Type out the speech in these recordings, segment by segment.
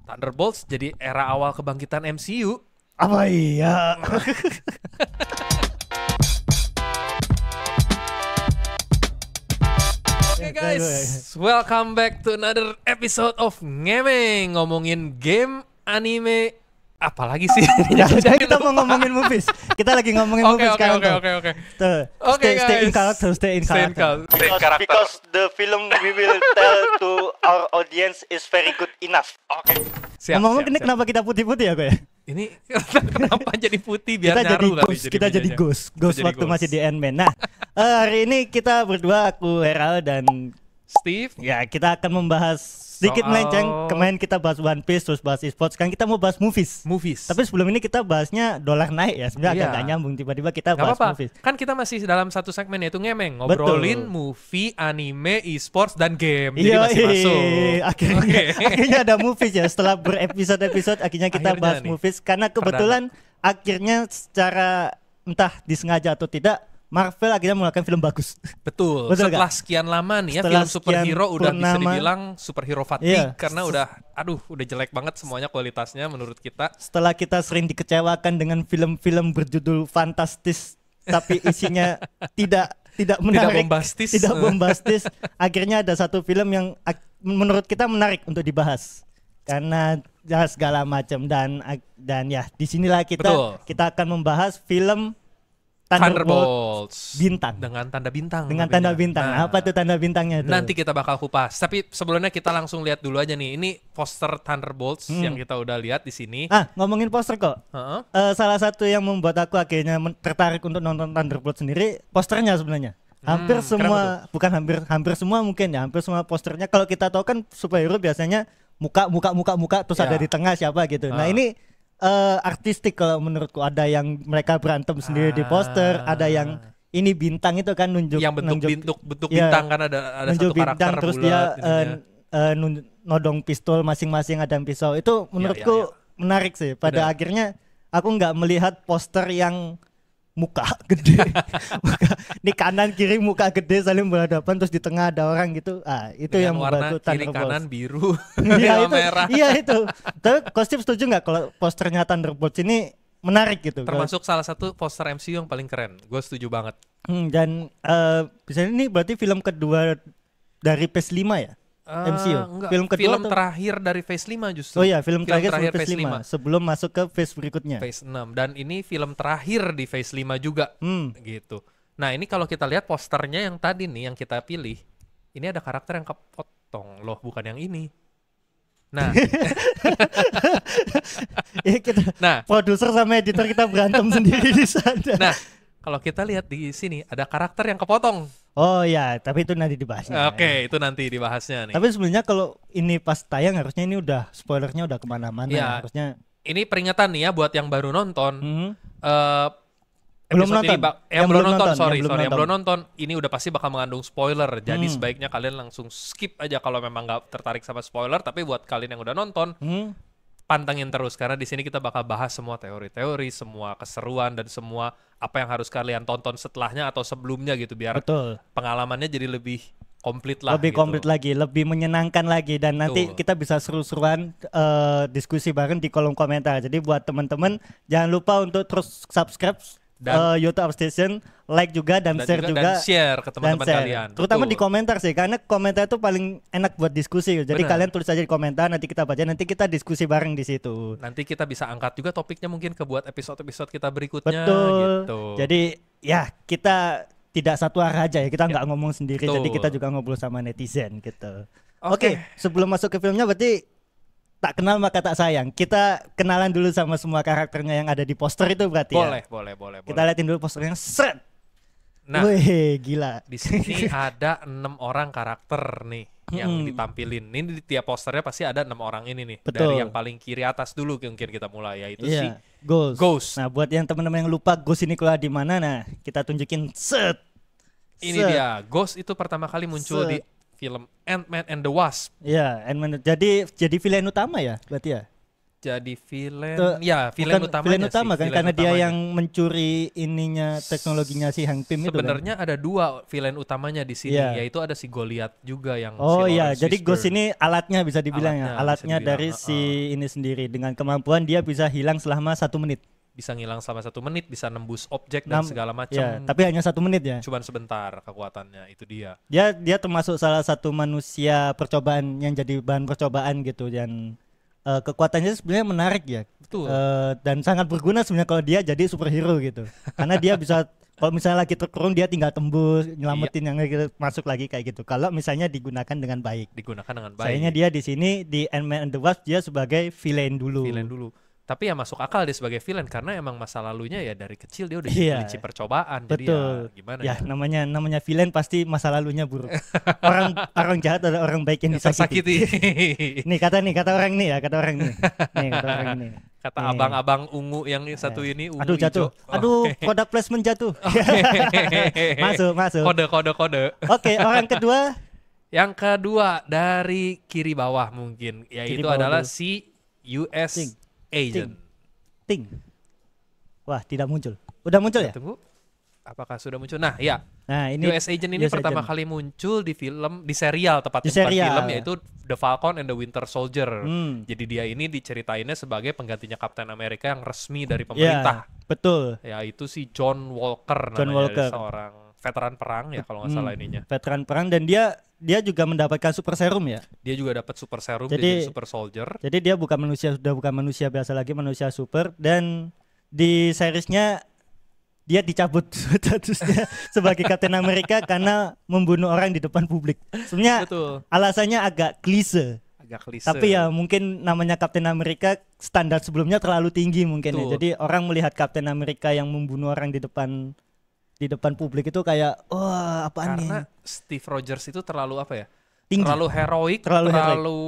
Thunderbolts jadi era awal kebangkitan MCU. Apa iya? Oke guys, welcome back to another episode of Ngemeng. Ngomongin game, anime, apalagi sih? Ya, kita mau ngomongin movies. Kita lagi ngomongin movies sekarang. Oke. Tuh, Oke, stay in guys. character, stay in character. Because the film we will tell to our audience is very good enough. Oke. Siap. Ngomong ini kenapa kita putih-putih ya kok ya? Ini kenapa jadi putih biar Kita jadi nyaru kali ghost, kita jadi bedanya. ghost jadi waktu ghost. masih di Ant-Man. Nah, hari ini kita berdua, aku Heral dan Steve. ya kita akan membahas sedikit Soal- melenceng. Kemarin kita bahas One Piece, terus bahas e-sports. Sekarang kita mau bahas movies. Tapi sebelum ini kita bahasnya dolar naik ya. Sebenarnya Iya. agak gak nyambung, tiba-tiba kita Gak bahas apa-apa, movies. kan kita masih dalam satu segmen yaitu Ngemeng. Ngobrolin Betul. movie, anime, e-sports, dan game. Jadi Iya, masih masuk. akhirnya ada movies ya. Setelah berepisode-episode akhirnya kita Akhirnya bahas nih, movies. Karena kebetulan akhirnya secara entah disengaja atau tidak, Marvel akhirnya mengeluarkan film bagus. Betul. Betul Setelah gak? sekian lama nih ya Setelah film superhero sekian udah bisa purnama. dibilang superhero fatigue Iya. karena udah jelek banget semuanya kualitasnya menurut kita. Setelah kita sering dikecewakan dengan film-film berjudul fantastis tapi isinya tidak menarik, bombastis. tidak bombastis, akhirnya ada satu film yang menurut kita menarik untuk dibahas karena ya segala macam dan ya disinilah Betul. kita akan membahas film Thunderbolt Thunderbolts bintang. dengan tanda bintang. dengan namanya. tanda bintang. Nah, Apa tuh tanda bintangnya itu? nanti kita bakal kupas. Tapi sebelumnya kita langsung lihat dulu aja nih. Ini poster Thunderbolts yang kita udah lihat di sini. Ngomongin poster kok. Heeh. Salah satu yang membuat aku akhirnya tertarik untuk nonton Thunderbolt sendiri posternya sebenarnya. Hampir semua, bukan hampir semua mungkin ya. Hampir semua posternya kalau kita tahu kan superhero biasanya muka terus Ya. ada di tengah siapa gitu. Nah, ini artistik kalau menurutku, ada yang mereka berantem sendiri di poster, ada yang ini bintang itu kan nunjuk Yang bentuk Iya, bintang kan ada nunjuk satu karakter bintang terus bulat dia ininya. nodong pistol masing-masing, ada pisau. Itu menurutku menarik sih. Pada Benar. akhirnya aku nggak melihat poster yang muka gede, di kanan kiri muka gede saling berhadapan, terus di tengah ada orang gitu. Itu Dengan yang warna membantu kiri Thunderbolts. kanan biru Iya sama itu, merah. iya itu. Tapi Kostip setuju nggak kalau posternya Thunderbolts ini menarik gitu? Termasuk salah satu poster MCU yang paling keren. Gue setuju banget. Dan bisa ini berarti film kedua dari PS5 ya? MCU. Enggak, Film kedua film atau? terakhir dari Phase 5 justru. Oh iya, film terakhir Phase Phase 5 sebelum masuk ke phase berikutnya. Phase 6 dan ini film terakhir di Phase 5 juga. Gitu. Nah, ini kalau kita lihat posternya yang tadi nih yang kita pilih, ini ada karakter yang kepotong loh, bukan yang ini. Nah, nah, Produser sama editor kita berantem sendiri di sana. nah, kalau kita lihat di sini ada karakter yang kepotong. Oh ya, tapi itu nanti dibahas. Oke, itu nanti dibahasnya nih. Tapi sebenarnya kalau ini pas tayang harusnya ini udah spoilernya udah kemana-mana. Iya. Harusnya Ini peringatan nih ya buat yang baru nonton. Belum Episode ini nonton. yang belum nonton, yang yang belum nonton, ini udah pasti bakal mengandung spoiler. Jadi sebaiknya kalian langsung skip aja kalau memang nggak tertarik sama spoiler. Tapi buat kalian yang udah nonton, pantengin terus karena di sini kita bakal bahas semua teori-teori, semua keseruan dan semua apa yang harus kalian tonton setelahnya atau sebelumnya gitu biar betul. pengalamannya jadi lebih komplit lah. Lebih gitu. komplit lagi, lebih menyenangkan lagi, dan nanti Betul. kita bisa seru-seruan diskusi bareng di kolom komentar. Jadi buat teman-teman jangan lupa untuk terus subscribe Dan- YouTube Upstation, like juga dan share juga. dan share ke teman-teman share. kalian. Terutama Betul. di komentar sih, karena komentar itu paling enak buat diskusi. Jadi Benar. kalian tulis aja di komentar, nanti kita baca, nanti kita diskusi bareng di situ. Nanti kita bisa angkat juga topiknya mungkin ke buat episode-episode kita berikutnya. Betul. Gitu. Jadi ya kita tidak satu arah aja ya, kita nggak ngomong sendiri. Betul. Jadi kita juga ngobrol sama netizen gitu. Oke. Oke, sebelum masuk ke filmnya berarti tak kenal maka tak sayang. Kita kenalan dulu sama semua karakternya yang ada di poster itu berarti ya. Boleh. Kita liatin dulu posternya. Set. Nah, Wih, gila. di sini ada 6 orang karakter nih yang ditampilin. Ini di tiap posternya pasti ada 6 orang ini nih. Betul. Dari yang paling kiri atas dulu mungkin kita mulai yaitu si Iya, Ghost. Ghost. Nah, buat yang teman-teman yang lupa Ghost ini keluar di mana, nah kita tunjukin. Set. Ini dia. Ghost itu pertama kali muncul Set. di film Ant-Man and the Wasp. Iya, jadi villain utama ya berarti ya. jadi villain. Tuh, Ya, villain bukan utamanya villain utama sih. kan, Villain karena dia utamanya. yang mencuri ininya teknologinya si Hank Pym itu kan. Sebenarnya ada 2 villain utamanya di sini, Iya. yaitu ada si Goliath juga yang si Oh iya, Lawrence jadi Ghost Fishburne. ini alatnya bisa dibilang ya. Alatnya bisa Alatnya dibilang, dari si ini sendiri dengan kemampuan dia bisa hilang selama 1 menit. Bisa ngilang selama 1 menit, bisa nembus objek dan segala macam. Ya, tapi hanya 1 menit ya. Cuman sebentar kekuatannya, itu dia. Dia termasuk salah satu manusia percobaan yang jadi bahan percobaan gitu, dan kekuatannya sebenarnya menarik ya. Betul. Dan sangat berguna sebenarnya kalau dia jadi superhero gitu. Karena dia bisa kalau misalnya lagi terkurung dia tinggal tembus, nyelamatin yang gitu, masuk lagi kayak gitu. Kalau misalnya digunakan dengan baik. Digunakan dengan baik. Sayangnya dia di sini di Ant-Man and the Wasp dia sebagai villain dulu. Villain dulu. Tapi ya masuk akal dia sebagai villain karena emang masa lalunya ya dari kecil dia udah Iya. kelinci percobaan. Jadi Betul. ya gimana Ya, ya? namanya villain pasti masa lalunya buruk. orang jahat ada orang baik yang disakiti. Tersakiti. Nih kata orang nih ya, kata orang nih. Nih kata orang ini. Kata Nih. abang-abang ungu yang satu ini ungu Aduh jatuh. hijau. Aduh, product placement jatuh. Masuk. Kode. Oke, orang kedua Yang kedua dari kiri bawah mungkin yaitu bawah adalah dulu. si US Ting. Agent. Ting. Wah, tidak muncul. Udah muncul ya? Tunggu. Apakah sudah muncul? Nah, ya. Nah, ini US Agent ini US pertama Agent. kali muncul di serial tepatnya Di serial. film yaitu The Falcon and the Winter Soldier. Hmm. Jadi dia ini diceritainnya sebagai penggantinya Captain America yang resmi dari Ya, pemerintah. betul. Yaitu si John Walker John namanya, Walker. seorang veteran perang ya kalau nggak salah ininya. Veteran perang, dan dia juga mendapatkan super serum ya. Dia juga dapat super serum, Jadi- dia jadi super soldier. Jadi dia sudah bukan manusia biasa lagi, manusia super, dan di seriesnya dia dicabut statusnya sebagai Captain America karena membunuh orang di depan publik. Sebenarnya Betul. alasannya agak klise. Agak klise. Tapi ya mungkin namanya Captain America standar sebelumnya terlalu tinggi mungkin ya. Betul. Jadi orang melihat Captain America yang membunuh orang di depan publik itu kayak wah apaan nih? Karena Steve Rogers itu terlalu apa ya? Tinggi. Terlalu heroik, Terlalu terlalu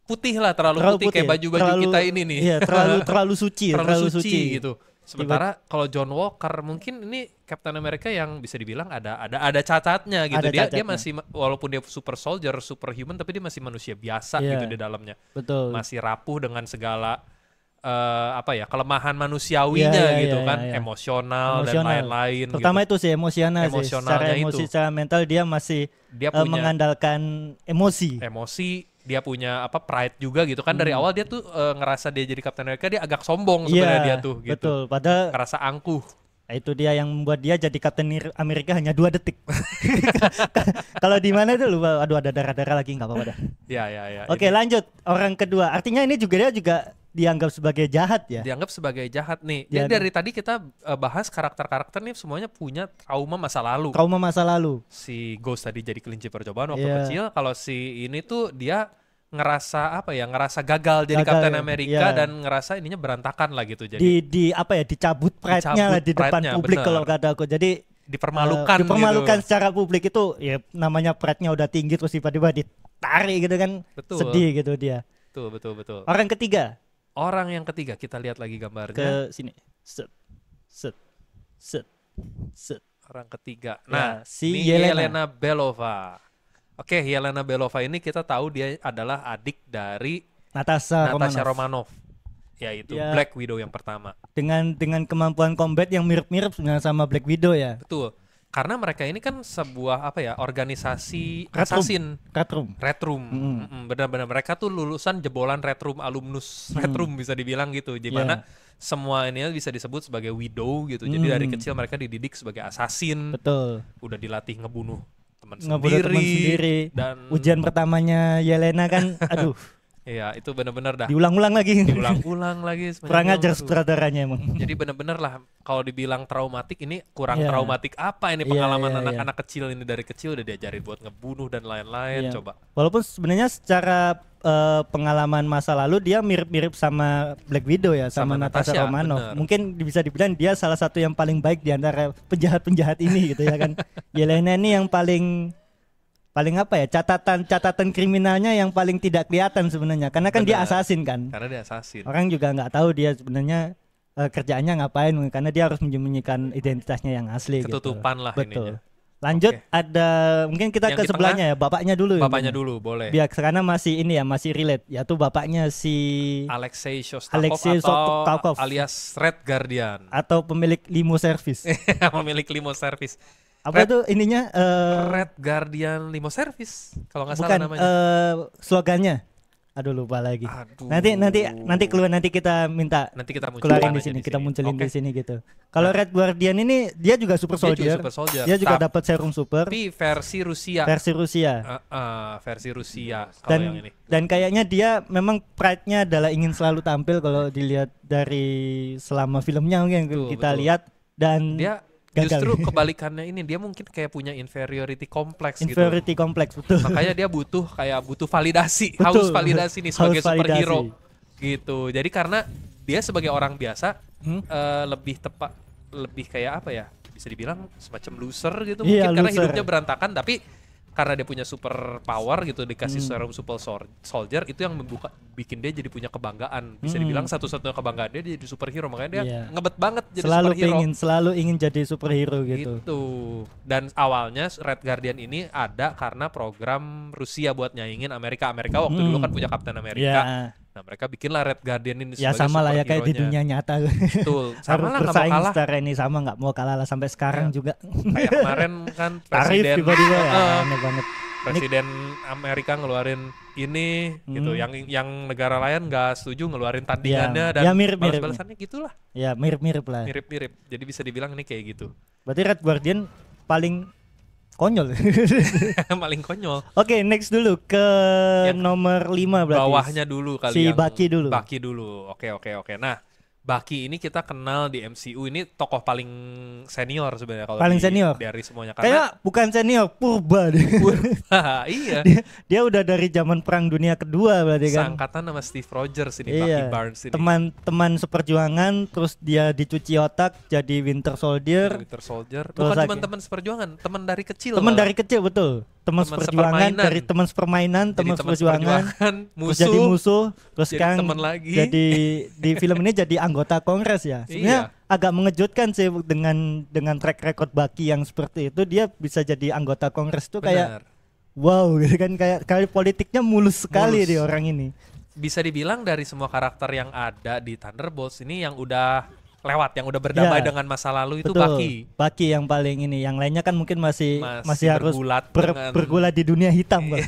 putih lah, terlalu putih kayak baju-baju terlalu- kita ini nih. Iya, terlalu suci, terlalu suci gitu. Sementara kalau John Walker mungkin ini Captain America yang bisa dibilang ada cacatnya gitu. Ada Dia cacatnya. masih walaupun dia super soldier, superhuman tapi dia masih manusia biasa Iya. gitu di dalamnya. Betul. Masih rapuh dengan segala kelemahan manusiawinya Iya, gitu iya, kan, iya. emosional dan Emosional. lain-lain Terutama gitu. itu sih emosional sih. Secara Emosionalnya emosi, itu. secara mental dia masih Dia punya mengandalkan emosi. emosi, dia punya pride juga gitu kan. Dari awal dia tuh ngerasa dia jadi Captain America dia agak sombong Iya, sebenarnya dia tuh gitu. betul. Padahal Ngerasa angkuh. itu dia yang membuat dia jadi Captain America hanya 2 detik. Kalau di mana itu lupa. Aduh, ada darah-darah lagi, nggak apa-apa dah. Ya. Oke, lanjut. Orang kedua. Artinya ini dia juga dianggap sebagai jahat ya. Dianggap sebagai jahat nih. Ya, Jadi dari tadi kita bahas karakter-karakter nih semuanya punya trauma masa lalu. Trauma masa lalu. Si Ghost tadi jadi kelinci percobaan waktu Iya. kecil. Kalau si ini tuh dia ngerasa ngerasa gagal jadi Gagal, Captain America iya. dan ngerasa ininya berantakan lah gitu. Jadi Dicabut pride-nya lah Dicabut di depan pride-nya, publik bener. kalau kata aku. Jadi dipermalukan dipermalukan gitu. secara publik itu ya namanya pride-nya udah tinggi terus tiba-tiba ditarik gitu kan. Betul. Sedih gitu dia. Betul. Orang ketiga Orang yang ketiga kita lihat lagi gambarnya. ke sini. Set. Orang ketiga. Ya, Nah, si ini Yelena Belova. Oke, Yelena Belova ini kita tahu dia adalah adik dari Natasha Natasha Romanoff. Romanoff. Yaitu Ya. Black Widow yang pertama. Dengan kemampuan combat yang mirip-mirip sebenarnya sama Black Widow ya. Betul. Karena mereka ini kan sebuah organisasi Red Room. assassin. Red Room. Red Room. Benar-benar mereka tuh lulusan jebolan Red Room, alumnus Red Room bisa dibilang gitu. Di mana semua ini bisa disebut sebagai widow gitu. Jadi dari kecil mereka dididik sebagai assassin. Betul. Udah dilatih ngebunuh teman Ngebunuh teman sendiri. dan Ujian pertamanya Yelena kan aduh, iya itu benar-benar dah diulang-ulang lagi. diulang-ulang lagi sepanjang Kurang film ajar tuh. sutradaranya emang. Jadi benar-benar lah kalau dibilang traumatik ini kurang Iya. traumatik apa ini Iya, pengalaman iya, anak-anak kecil ini dari kecil udah diajarin buat ngebunuh dan lain-lain. Iya. Coba Walaupun sebenarnya secara pengalaman masa lalu dia mirip-mirip sama Black Widow ya, sama Natasha Natasha, Romanoff. bener. Mungkin bisa dibilang dia salah satu yang paling baik di antara penjahat-penjahat ini gitu ya kan. Yelena ini yang paling apa ya, catatan kriminalnya yang paling tidak kelihatan sebenarnya karena kan dia Bener. assassin kan. karena dia assassin. Orang juga nggak tahu dia sebenarnya kerjaannya ngapain karena dia harus menyembunyikan identitasnya yang asli Ketutupan gitu. lah Betul. ininya. Lanjut Oke. ada mungkin kita Yang ke di sebelahnya ya, bapaknya dulu. Bapaknya dulu boleh. Biar karena masih ini ya, masih relate, yaitu bapaknya si Alexei Shostakov Alexei atau Shostakov. alias Red Guardian. atau pemilik limo service. Pemilik limo service. Apa itu ininya? Red Guardian Limo Service kalau nggak salah Bukan namanya. slogannya. Aduh lupa lagi. Aduh. Nanti keluar, nanti kita minta Nanti kita keluarin munculkan di aja sini, kita munculin Oke. di sini gitu. Kalau Red Guardian ini dia juga super Dia juga soldier. super soldier. Dia juga dapat serum super Tapi versi Rusia. versi Rusia. Versi Rusia kalau Dan yang ini. dan kayaknya dia memang pride-nya adalah ingin selalu tampil kalau dilihat dari selama filmnya mungkin Betul, kita betul. lihat, dan Dia gagal. justru kebalikannya ini, dia mungkin kayak punya inferiority complex gitu. inferiority complex, betul. Makanya dia butuh validasi, Betul. haus validasi nih sebagai Haus validasi. superhero gitu. Jadi karena dia sebagai orang biasa lebih kayak apa ya? Bisa dibilang semacam loser gitu Iya, mungkin karena loser. hidupnya berantakan, tapi karena dia punya super power gitu, dikasih serum super soldier, itu yang bikin dia jadi punya kebanggaan. Bisa dibilang satu-satunya kebanggaan dia jadi superhero, makanya dia Iya. ngebet banget jadi Selalu superhero. ingin jadi superhero gitu. Gitu. Dan awalnya Red Guardian ini ada karena program Rusia buat nyaingin Amerika. Amerika waktu dulu kan punya Kapten Amerika. Ya, Nah, mereka bikinlah Red Guardian ini ya sebagai sama lah ya kayak di superhero-nya. dunia nyata. Betul. Harus Sama lah, nggak mau bersaing kalah. secara ini, sama nggak mau kalah lah sampai sekarang Iya. juga. Kayak kemarin kan Tarif presiden tiba-tiba ya, Heeh. aneh banget. Presiden Amerika ngeluarin ini gitu, yang negara lain nggak setuju ngeluarin tandingannya, dan ya mirip-mirip. balas-balasannya gitulah, Ya mirip-mirip lah. mirip-mirip. Jadi bisa dibilang ini kayak gitu. Berarti Red Guardian paling konyol. Paling konyol. Oke, next dulu ke Yang nomor 5 berarti. Bawahnya dulu kali Si yang Bucky dulu. Bucky dulu. Oke. Nah, Bucky ini kita kenal di MCU, ini tokoh paling senior sebenarnya kalau Paling senior. dari semuanya, Kayak karena bukan senior, purba deh. iya. Dia udah dari zaman Perang Dunia Kedua berarti kan. Seangkatan sama Steve Rogers ini, Bucky Iya. Barnes ini. Teman seperjuangan, terus dia dicuci otak jadi Winter Soldier. Winter Soldier. Terus Bukan lagi- cuma teman seperjuangan, teman dari kecil. Teman malah. dari kecil, betul. Teman Teman seperjuangan, sepermainan. dari teman sepermainan, Jadi teman teman seperjuangan, terus musuh. jadi musuh, terus jadi sekarang teman lagi. jadi di film ini jadi anggota Kongres ya. Sebenarnya Iya. agak mengejutkan sih dengan track record Bucky yang seperti itu, dia bisa jadi anggota Kongres tuh kayak Benar. wow gitu kan, kayak politiknya mulus sekali Mulus. dia orang ini. Bisa dibilang dari semua karakter yang ada di Thunderbolts ini yang udah lewat, yang udah berdamai Iya. dengan masa lalu itu Betul. Bucky. Bucky yang paling ini, yang lainnya kan mungkin masih Masih harus bergulat dengan- bergulat di dunia hitam Bang.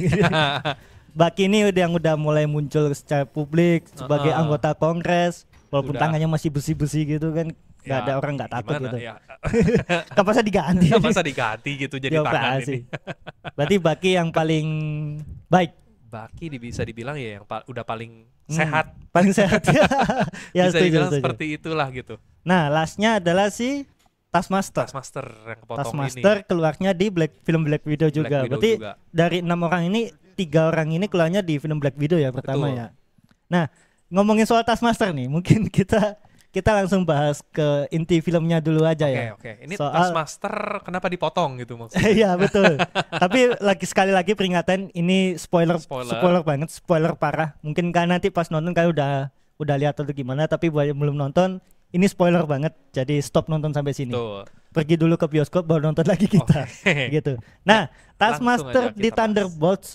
Bucky ini yang udah mulai muncul secara publik sebagai anggota Kongres, walaupun Udah. tangannya masih besi-besi gitu kan, nggak Ya, ada orang nggak takut gimana gitu. ya? Kan masa diganti. Masa diganti gitu jadi tangan Dioperasi. ini. Berarti Bucky yang paling baik, Bucky bisa dibilang ya yang udah paling sehat. paling sehat. Ya Bisa setuju, dibilang setuju. seperti itulah gitu. Nah, lastnya adalah si Taskmaster. Taskmaster yang kepotong Taskmaster ini. keluarnya di film Black Widow juga. Widow Berarti juga. dari 6 orang ini 3 orang ini keluarnya di film Black Widow ya pertama Betul. ya. Nah, ngomongin soal Taskmaster nih, mungkin kita langsung bahas ke inti filmnya dulu aja ya. Oke. Ini Soal- Taskmaster kenapa dipotong gitu maksudnya? Iya betul. Tapi sekali lagi peringatan, ini spoiler banget, spoiler parah. Mungkin kan nanti pas nonton kalian udah lihat atau gimana, tapi buat yang belum nonton, ini spoiler banget. Jadi stop nonton sampai sini. Tuh. Pergi dulu ke bioskop baru nonton lagi kita. Oke. Gitu. Nah, Taskmaster aja di kita bahas. Thunderbolts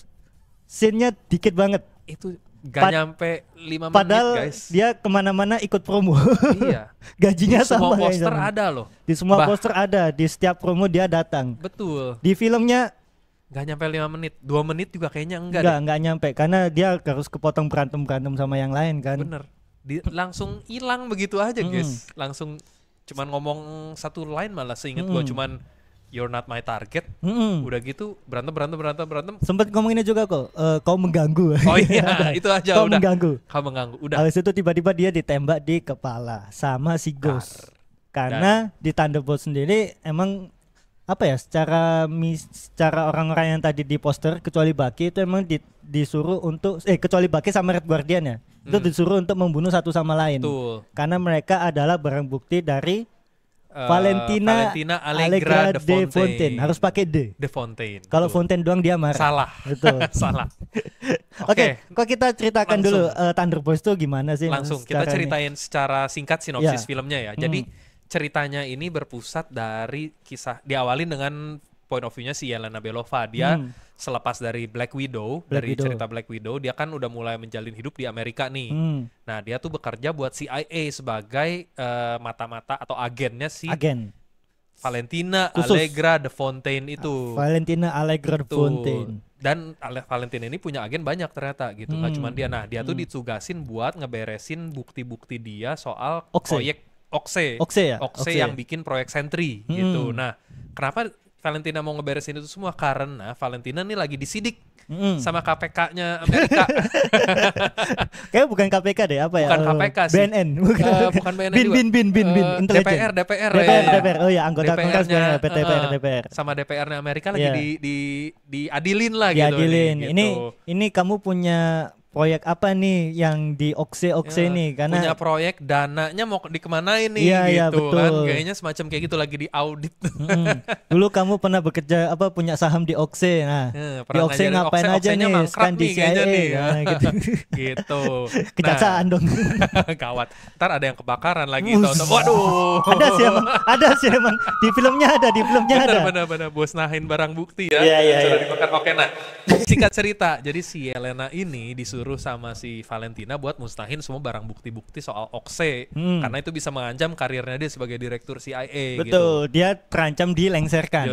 scene-nya dikit banget. Itu gak nyampe 5 menit Padahal guys. dia kemana-mana ikut promo. Iya. Gajinya Semua sama kayak poster zaman. ada loh. Di semua Bah- poster ada, di setiap promo dia datang. Betul. Di filmnya Gak nyampe 5 menit. 2 menit juga kayaknya enggak deh. enggak nyampe karena dia harus kepotong berantem sama yang lain kan. Bener. Langsung hilang begitu aja guys. Langsung cuman ngomong satu line, malah seinget gua cuman "You're not my target". Udah gitu berantem. Sempet ngomonginnya juga kok, kau mengganggu. Oh iya, itu aja Kau udah. mengganggu. Kamu mengganggu. Udah. Habis itu tiba-tiba dia ditembak di kepala sama si Ghost. Karena di Thunderbolt sendiri emang apa ya, secara orang-orang yang tadi di poster kecuali Bucky itu emang disuruh untuk kecuali Bucky sama Red Guardian ya. Itu disuruh untuk membunuh satu sama lain. Betul. Karena mereka adalah barang bukti dari Valentina Allegra de Fontaine. Harus pakai D. De Fontaine. Kalau Betul. Fontaine doang dia marah. Salah. Betul. Salah. Oke, kok kita ceritakan Langsung. dulu Thunderbolts itu gimana sih? Langsung kita secara ini? ceritain secara singkat sinopsis Iya. filmnya ya. Jadi ceritanya ini berpusat dari kisah, diawalin dengan point of view-nya si Yelena Belova. Dia selepas dari Black Widow, cerita Black Widow, dia kan udah mulai menjalin hidup di Amerika nih. Nah, dia tuh bekerja buat CIA sebagai mata-mata atau agennya si Valentina Allegra de Fontaine itu. Valentina Allegra de Fontaine. Dan Valentina ini punya agen banyak ternyata gitu. Nggak cuma dia. Nah, dia tuh ditugasin buat ngeberesin bukti-bukti dia soal proyek Oxe yang bikin proyek Sentry gitu. Nah, kenapa Valentina mau ngeberesin itu semua? Karena Valentina nih lagi disidik sama KPK-nya Amerika. Kayak bukan KPK deh, apa ya? Bukan KPK sih. BNN. Bukan BNN juga. DPR. DPR. Oh ya, anggota Kongres DPR. Sama DPR-nya Amerika lagi diadilin lah diadilin. gitu. Ini kamu punya proyek apa nih yang di Oxe nih, karena punya proyek, dananya mau dikemanain nih gitu betul. Kan kayaknya semacam kayak gitu lagi di audit. Dulu kamu pernah bekerja punya saham di Oxe. Nah, di Oxe ngapain aja nih? Sekarang di CIA nih, gitu. Gitu. Kejaksaan dong. Gawat. Ntar ada yang kebakaran lagi. Waduh. Ada sih emang di filmnya ada. Bener musnahin barang bukti ya. Iya. Dibakar. Oke, nah singkat cerita. Jadi si Yelena ini disuruh sama si Valentina buat musnahin semua barang bukti-bukti soal Oxe karena itu bisa mengancam karirnya dia sebagai direktur CIA. Betul, gitu. dia terancam dilengsarkan.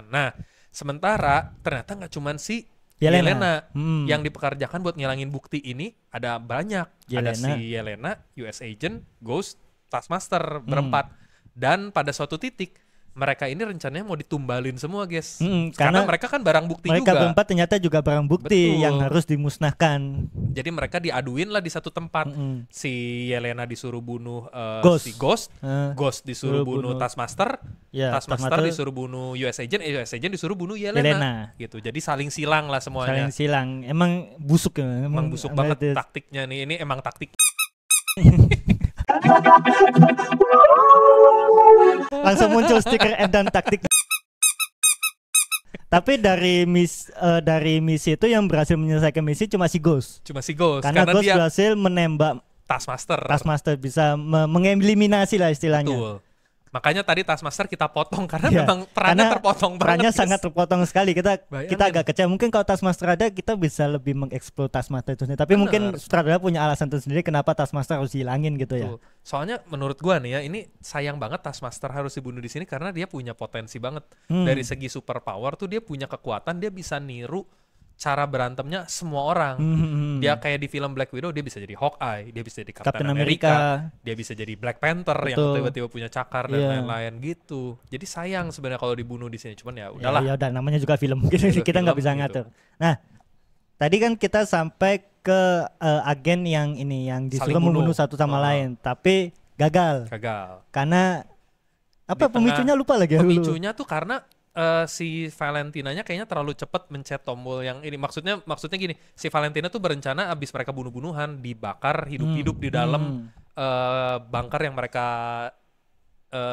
Nah, sementara ternyata nggak cuman si Yelena yang dipekerjakan buat ngilangin bukti ini, ada banyak. Ada si Yelena, US Agent, Ghost, Taskmaster berempat. Dan pada suatu titik mereka ini rencananya mau ditumbalin semua, guys. Karena mereka kan barang bukti mereka juga. Mereka berempat ternyata juga barang bukti yang harus dimusnahkan. Jadi mereka diaduin lah di satu tempat. Si Yelena disuruh bunuh si Ghost. Ghost disuruh bunuh Taskmaster. Taskmaster disuruh bunuh US Agent. US Agent disuruh bunuh Yelena. Gitu. Jadi saling silang lah semuanya. Saling silang. Emang busuk ya. Emang busuk banget taktiknya nih. Ini emang taktik. Langsung muncul stiker dan taktik. Tapi dari misi itu yang berhasil menyelesaikan misi cuma si Ghost. Karena Ghost dia berhasil menembak Taskmaster bisa mengeliminasi lah istilahnya. Betul. Makanya tadi Taskmaster kita potong karena memang perannya terpotong banget. Perannya sangat terpotong sekali. Kita agak kecewa. Mungkin kalau Taskmaster ada kita bisa lebih mengeksplor Taskmaster itu sendiri. Tapi mungkin sutradara punya alasan tersendiri kenapa Taskmaster harus dihilangin gitu ya. Soalnya menurut gua nih ya, ini sayang banget Taskmaster harus dibunuh di sini karena dia punya potensi banget. Dari segi super power tuh dia punya kekuatan, dia bisa niru cara berantemnya semua orang. Dia kayak di film Black Widow, dia bisa jadi Hawkeye, dia bisa jadi Captain America, dia bisa jadi Black Panther. Betul. Yang tiba-tiba punya cakar dan lain-lain gitu. Jadi sayang sebenarnya kalau dibunuh di sini, cuman ya udahlah. Ya udah, namanya juga film. Kita nggak bisa ngatur. Nah, tadi kan kita sampai ke agen yang disuruh membunuh satu sama lain, tapi gagal. Karena apa pemicunya lupa lagi. Pemicunya tuh karena si Valentinanya kayaknya terlalu cepat mencet tombol yang ini. Maksudnya gini, si Valentina tuh berencana abis mereka bunuh-bunuhan dibakar hidup-hidup di dalam bunker yang mereka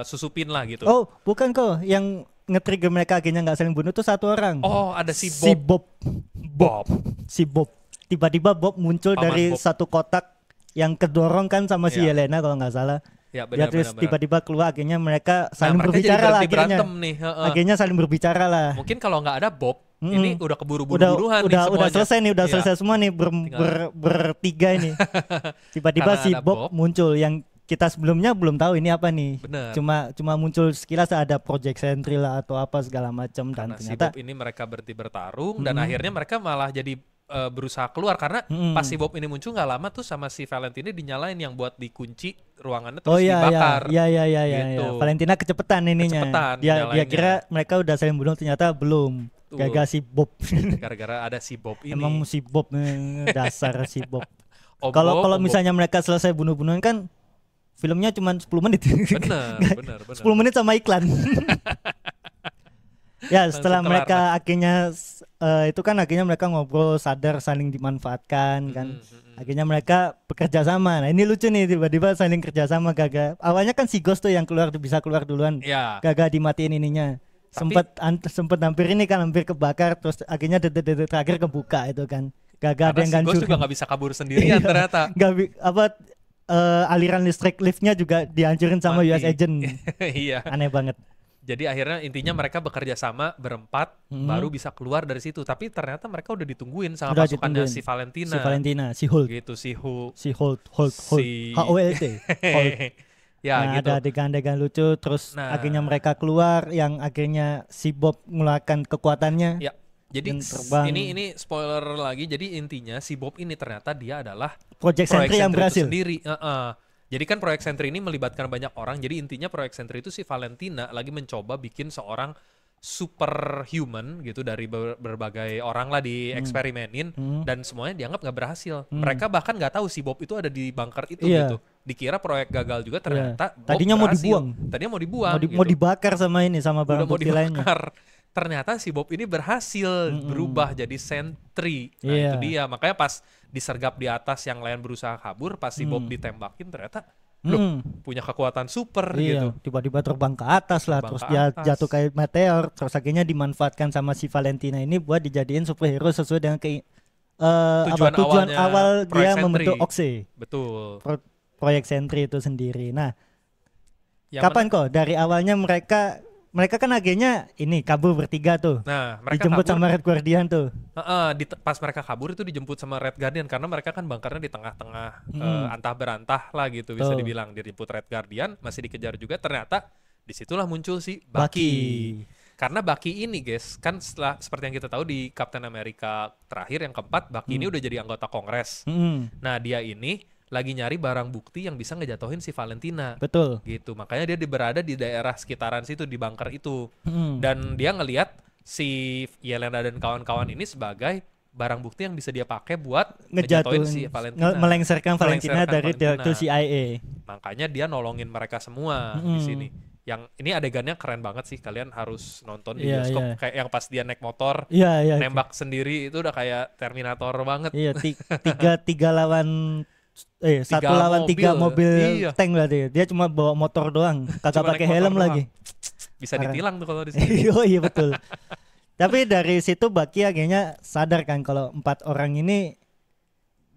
susupin lah gitu. Oh, bukan kok yang nge-trigger mereka akhirnya nggak saling bunuh tuh satu orang. Oh, ada si Bob. Tiba-tiba Bob muncul dari satu kotak yang kedorong kan sama si Yelena kalau nggak salah. Ya, benar. Tiba-tiba keluar, akhirnya mereka saling berbicara lah akhirnya. Akhirnya saling berbicara lah. Mungkin kalau nggak ada Bob, ini udah keburu bunuh-bunuhan nih semuanya. Udah selesai nih, selesai semua nih bertiga ini. Tiba-tiba si Bob muncul yang kita sebelumnya belum tahu ini apa nih. Bener. Cuma muncul sekilas ada Project Sentry lah atau apa segala macam, dan ternyata si Bob ini mereka bertarung dan akhirnya mereka malah jadi berusaha keluar karena pas si Bob ini muncul nggak lama tuh sama si Valentina dinyalain yang buat dikunci ruangannya terus dibakar. Iya. Valentina kecepatan ininya. Dia kira mereka udah saling bunuh, ternyata belum. Gara-gara si Bob. Gara-gara ada si Bob ini. Emang si Bob dasar si Bob. Kalau misalnya mereka selesai bunuh-bunuhan kan filmnya cuma 10 menit. Benar. 10 menit sama iklan. Ya, setelah mereka akhirnya akhirnya mereka ngobrol, sadar saling dimanfaatkan kan. Akhirnya mereka bekerja sama. Nah, ini lucu nih, tiba-tiba saling kerja sama gagal. Awalnya kan si Ghost tuh yang bisa keluar duluan. Gagal dimatiin ininya. Sempet hampir kebakar, terus akhirnya detik-detik terakhir kebuka itu kan. Gagal ada yang hancur. Si Ghost juga nggak bisa kabur sendirian ternyata. Aliran listrik liftnya juga dihancurin sama US Agent. Iya. Aneh banget. Jadi akhirnya intinya mereka bekerja sama berempat baru bisa keluar dari situ. Tapi ternyata mereka udah ditungguin sama Udah pasukannya ditungguin. si Valentina. Si Valentina, si Hulk. Gitu si Hulk. Si Hulk, Si- HOLT. Hulk. Ya Nah, gitu. ada adegan-adegan lucu, terus Nah. akhirnya mereka keluar, yang akhirnya si Bob mengeluarkan kekuatannya. Ya. Jadi Dan terbang. ini spoiler lagi. Jadi intinya si Bob ini ternyata dia adalah Project proyek Sentry yang Sentry itu berhasil. sendiri. Jadi kan proyek Sentry ini melibatkan banyak orang. Jadi intinya proyek Sentry itu si Valentina lagi mencoba bikin seorang superhuman gitu dari berbagai orang lah dieksperimenin dan semuanya dianggap nggak berhasil. Mereka bahkan nggak tahu si Bob itu ada di bunker itu Iya. gitu. Dikira proyek gagal juga, ternyata Bob Tadinya mau berhasil. dibuang. Tadinya mau dibuang. Mau gitu. dibakar sama ini, sama Udah barang mau bukti lainnya. dibakar. Ternyata si Bob ini berhasil berubah jadi sentry. Nah Iya. itu dia. Makanya pas disergap di atas yang lain berusaha kabur, pas si Bob ditembakin ternyata loh, punya kekuatan super gitu. Iya, tiba-tiba terbang ke atas lah, Terbang terus ke dia atas. jatuh kayak meteor, terus akhirnya dimanfaatkan sama si Valentina ini buat dijadiin superhero sesuai dengan Tujuan tujuan awalnya awal Proyek dia Sentry. membentuk Oxy, Betul. proyek Sentry itu sendiri. Nah, Yang kapan kok dari awalnya mereka kan akhirnya ini kabur bertiga tuh, Nah, mereka dijemput kabur. sama Red Guardian tuh. Pas mereka kabur itu dijemput sama Red Guardian karena mereka kan bunkernya di tengah-tengah antah berantah lah gitu bisa Betul. dibilang. Dijemput Red Guardian, masih dikejar juga. Ternyata disitulah muncul si Bucky. Bucky. Karena Bucky ini guys, kan setelah seperti yang kita tahu di Captain America terakhir yang keempat, Bucky ini udah jadi anggota Kongres. Nah dia ini lagi nyari barang bukti yang bisa ngejatuhin si Valentina. Betul. Gitu, makanya dia berada di daerah sekitaran situ, di bunker itu. Mm. Dan dia ngelihat si Yelena dan kawan-kawan ini sebagai barang bukti yang bisa dia pakai buat ngejatuhin si Valentina. Melengsarkan Valentina Melengsarkan dari Valentina. direktur CIA. Makanya dia nolongin mereka semua di sini. Yang ini adegannya keren banget sih, kalian harus nonton di Iya, bioskop. iya. Kayak yang pas dia naik motor, Iya, iya. nembak sendiri itu udah kayak Terminator banget. Iya, tiga lawan satu Tiga lawan tiga mobil Iya. tank berarti. Dia cuma bawa motor doang, kagak Cuma pakai naik motor helm doang. lagi. Bisa Parah. ditilang tuh kalau di sini. Oh iya betul. Tapi dari situ Bucky akhirnya sadar kan kalau 4 orang ini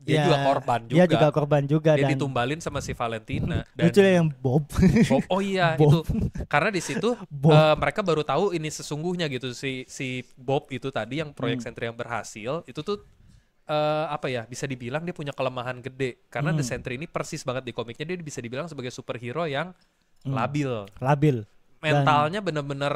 Dia ya, juga korban juga. Dia juga korban juga Dia dan ditumbalin sama si Valentina. Dan lucu yang Bob. Bob, oh iya Bob. itu karena di situ Bob. mereka baru tahu ini sesungguhnya gitu si Bob itu tadi yang proyek Sentry yang berhasil itu tuh apa ya, bisa dibilang dia punya kelemahan gede karena The Sentry ini persis banget di komiknya dia bisa dibilang sebagai superhero yang labil. Labil. Mentalnya bener-bener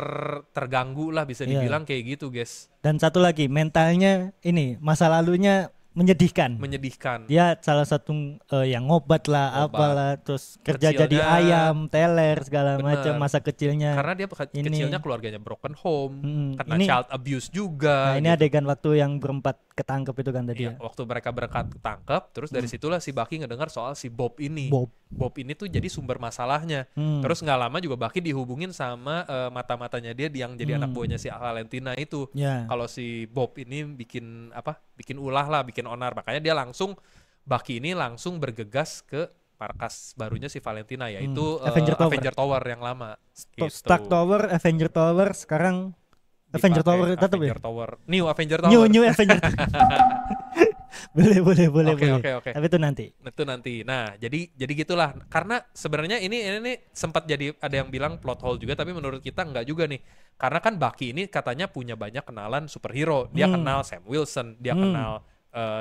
terganggu lah bisa Iya. dibilang kayak gitu guys. Dan satu lagi mentalnya ini masa lalunya menyedihkan. Menyedihkan. Dia salah satu yang ngobat lah, Ngobat. apalah, terus kerja Kecilnya- jadi ayam, teler segala Bener. macam masa kecilnya. Karena dia Ini. kecilnya keluarganya broken home, kena Ini- child abuse juga. Nah, ini gitu. adegan waktu yang berempat ketangkep itu kan tadi Iya, ya. waktu mereka berangkat ketangkep, terus dari situlah si Bucky ngedengar soal si Bob ini. Bob. Bob ini tuh jadi sumber masalahnya. Terus nggak lama juga Bucky dihubungin sama mata-matanya dia yang jadi anak buahnya si Valentina itu. Ya. Kalau si Bob ini bikin ulah lah, bikin onar, makanya dia Bucky ini langsung bergegas ke markas barunya si Valentina yaitu Avenger Tower. yang lama. Gitu. Stark Tower, Avenger Tower, sekarang Avenger Dipakai Tower tetap ya. Avenger Tower. New Avenger Tower. New Avenger. boleh. Oke. Tapi itu nanti. Itu nanti. Nah, jadi gitulah. Karena sebenarnya ini sempat jadi ada yang bilang plot hole juga, tapi menurut kita enggak juga nih. Karena kan Bucky ini katanya punya banyak kenalan superhero. Dia kenal Sam Wilson, dia kenal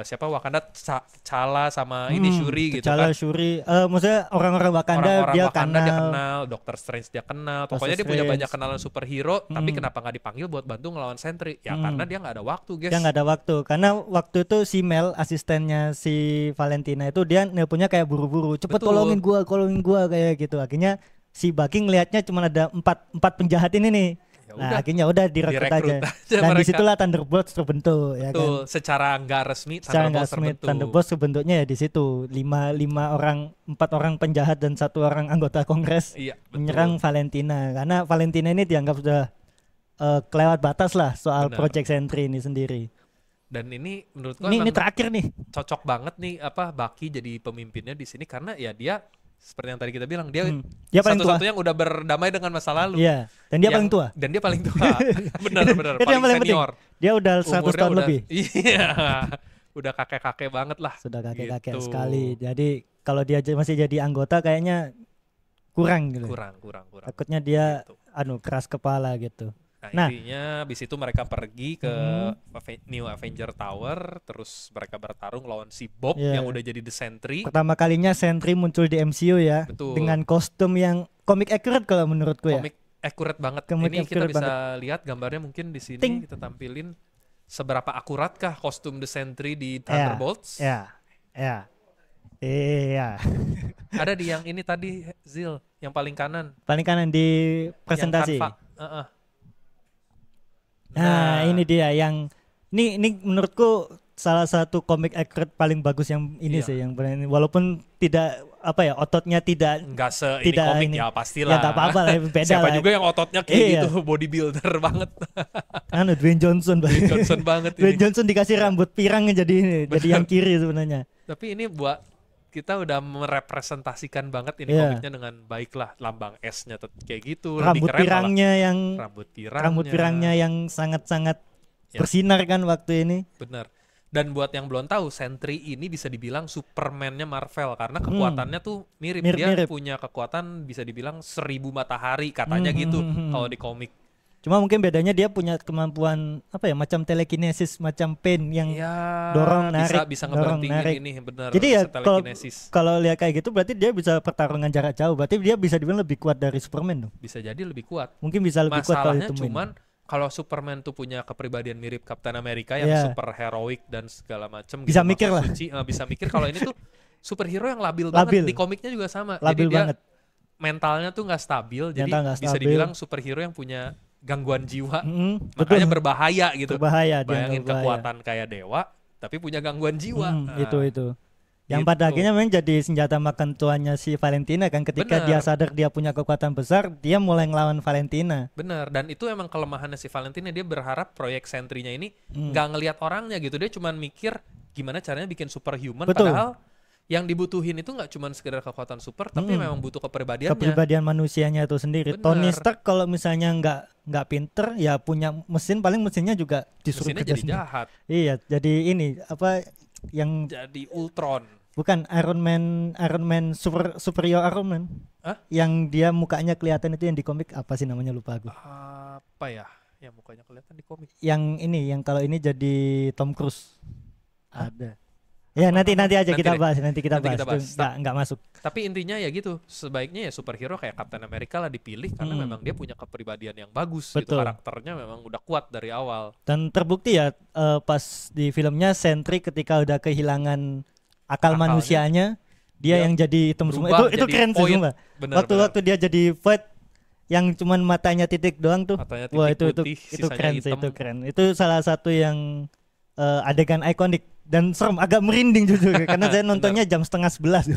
siapa Wakanda T'Challa sama ini Shuri gitu T'Challa, kan. Shuri, maksudnya orang-orang Wakanda Orang-orang dia Wakanda dia kenal. kenal, Doctor Strange dia kenal. Pokoknya Doctor dia punya Strange. banyak kenalan superhero, tapi kenapa nggak dipanggil buat bantu ngelawan Sentry? Ya karena dia nggak ada waktu, guys. Dia nggak ada waktu karena waktu itu si Mel asistennya si Valentina itu dia nelponnya kayak buru-buru, cepet Betul. tolongin gua kayak gitu. Akhirnya si Bucky ngelihatnya cuma ada empat penjahat ini nih. Ya Nah udah, akhirnya udah direkrut direkrut aja. aja Dan mereka. disitulah Thunderbolts terbentuk ya kan. Betul, secara nggak resmi Secara nggak Thunderbolts resmi terbentuk. Thunderbolts terbentuknya ya di situ. 4 orang penjahat dan 1 orang anggota Kongres Iya, betul. menyerang Valentina karena Valentina ini dianggap sudah kelewat batas lah soal Benar. Project Sentry ini sendiri. Dan ini menurut gua Ini emang terakhir nih. cocok banget nih Bucky jadi pemimpinnya di sini karena ya dia seperti yang tadi kita bilang dia Dia paling tua. satu-satunya yang udah berdamai dengan masa lalu. Iya, dan dia Yang- paling tua. Dan dia paling tua. Benar Itu yang paling penting. senior. Dia udah 100 Umurnya tahun udah, lebih. Iya. Udah kakek-kakek banget lah. Sudah kakek-kakek Gitu. sekali. Jadi kalau dia masih jadi anggota kayaknya kurang gitu. kurang. Takutnya dia Gitu. keras kepala gitu. Nah, intinya abis itu mereka pergi ke New Avenger Tower, terus mereka bertarung lawan si Bob Iya. yang udah jadi The Sentry. Pertama kalinya Sentry muncul di MCU ya. Betul. Dengan kostum yang komik accurate kalau menurutku ya. Komik accurate banget. Komik Ini kita accurate bisa lihat gambarnya mungkin di sini Ting. kita tampilin seberapa akuratkah kostum The Sentry di Thunderbolts. Ya. Iya. Ada di yang ini tadi Zil, yang paling kanan. Paling kanan di presentasi. Yang Canva. Nah, ini dia yang ini menurutku salah satu komik accurate paling bagus yang ini Iya. sih yang paling walaupun tidak ototnya tidak Enggak ini tidak komik ini. ya pastilah. Ya tak apa-apa lah, beda Siapa lah. juga yang ototnya kayak Iya. gitu, bodybuilder banget. Dwayne Johnson. Johnson banget ini. Dwayne Johnson dikasih rambut pirangnya jadi ini, jadi yang kiri sebenarnya. Tapi ini buat kita udah merepresentasikan banget ini Iya. komiknya dengan baik lah, lambang S-nya kayak gitu. Rambut lebih keren pirangnya malah. yang Rambut pirangnya yang sangat-sangat Ya. bersinar kan waktu ini. bener. Dan buat yang belum tahu, Sentry ini bisa dibilang Superman-nya Marvel karena kekuatannya tuh mirip. Dia Mirip-mirip. punya kekuatan bisa dibilang 1000 matahari katanya gitu kalau di komik. Cuma mungkin bedanya dia punya kemampuan macam telekinesis, macam pain yang Ya, dorong narik, bisa dorong ngeberhentiin narik. ini bener. Jadi ya bisa telekinesis. kalau lihat kayak gitu berarti dia bisa pertarungan jarak jauh. Berarti dia bisa dibilang lebih kuat dari Superman dong. Bisa jadi lebih kuat. Mungkin bisa lebih kuat kalau Masalahnya ditemuin. cuman kalau Superman tuh punya kepribadian mirip Captain America yang Iya. super heroik dan segala macam Bisa gitu, mikir maksud lah. suci, bisa mikir. Kalau ini tuh superhero yang labil Labil. banget. Di komiknya juga sama. Labil Jadi dia banget. mentalnya tuh nggak stabil. Jadi Mental nggak bisa stabil. dibilang superhero yang punya gangguan jiwa. Betul. Makanya berbahaya gitu. Berbahaya dia, Bayangin berbahaya. kekuatan kayak dewa, tapi punya gangguan jiwa. Nah, Itu. Yang gitu. pada akhirnya memang jadi senjata makan tuannya si Valentina kan ketika Bener. dia sadar dia punya kekuatan besar, dia mulai ngelawan Valentina. Bener, dan itu emang kelemahannya si Valentina. Dia berharap proyek Sentry-nya ini Hmm. nggak ngelihat orangnya gitu. Dia cuma mikir gimana caranya bikin superhuman. Betul. Padahal yang dibutuhin itu nggak cuma sekedar kekuatan super, tapi memang butuh kepribadiannya. Kepribadian manusianya itu sendiri. Bener. Tony Stark kalau misalnya nggak pinter ya punya mesin, paling mesinnya juga disuruh Mesinnya kerja jadi sendiri. jahat, Iya, jadi ini yang jadi Ultron. bukan Iron Man superior Iron Man. Hah? Yang dia mukanya kelihatan itu yang di komik apa sih namanya, lupa aku. Apa ya? Yang mukanya kelihatan di komik. Yang kalau ini jadi Tom Cruise. Ada. Ya nanti aja Nanti kita deh. bahas, nanti kita Nanti bahas. kita bahas. Itu nggak masuk. Tapi intinya ya gitu, sebaiknya ya superhero kayak Captain America lah dipilih karena memang dia punya kepribadian yang bagus gitu. Betul. Karakternya memang udah kuat dari awal. Dan terbukti ya pas di filmnya Sentry ketika udah kehilangan akal Akalnya. manusianya, dia yang jadi hitam semua. berubah Itu jadi keren sih void. sumpah. Bener, Waktu dia jadi void yang cuman matanya titik doang tuh. Matanya Wah, titik itu putih, itu sisanya keren sih, hitam. itu keren. Itu salah satu yang adegan ikonik dan serem, agak merinding jujur karena saya nontonnya jam 10:30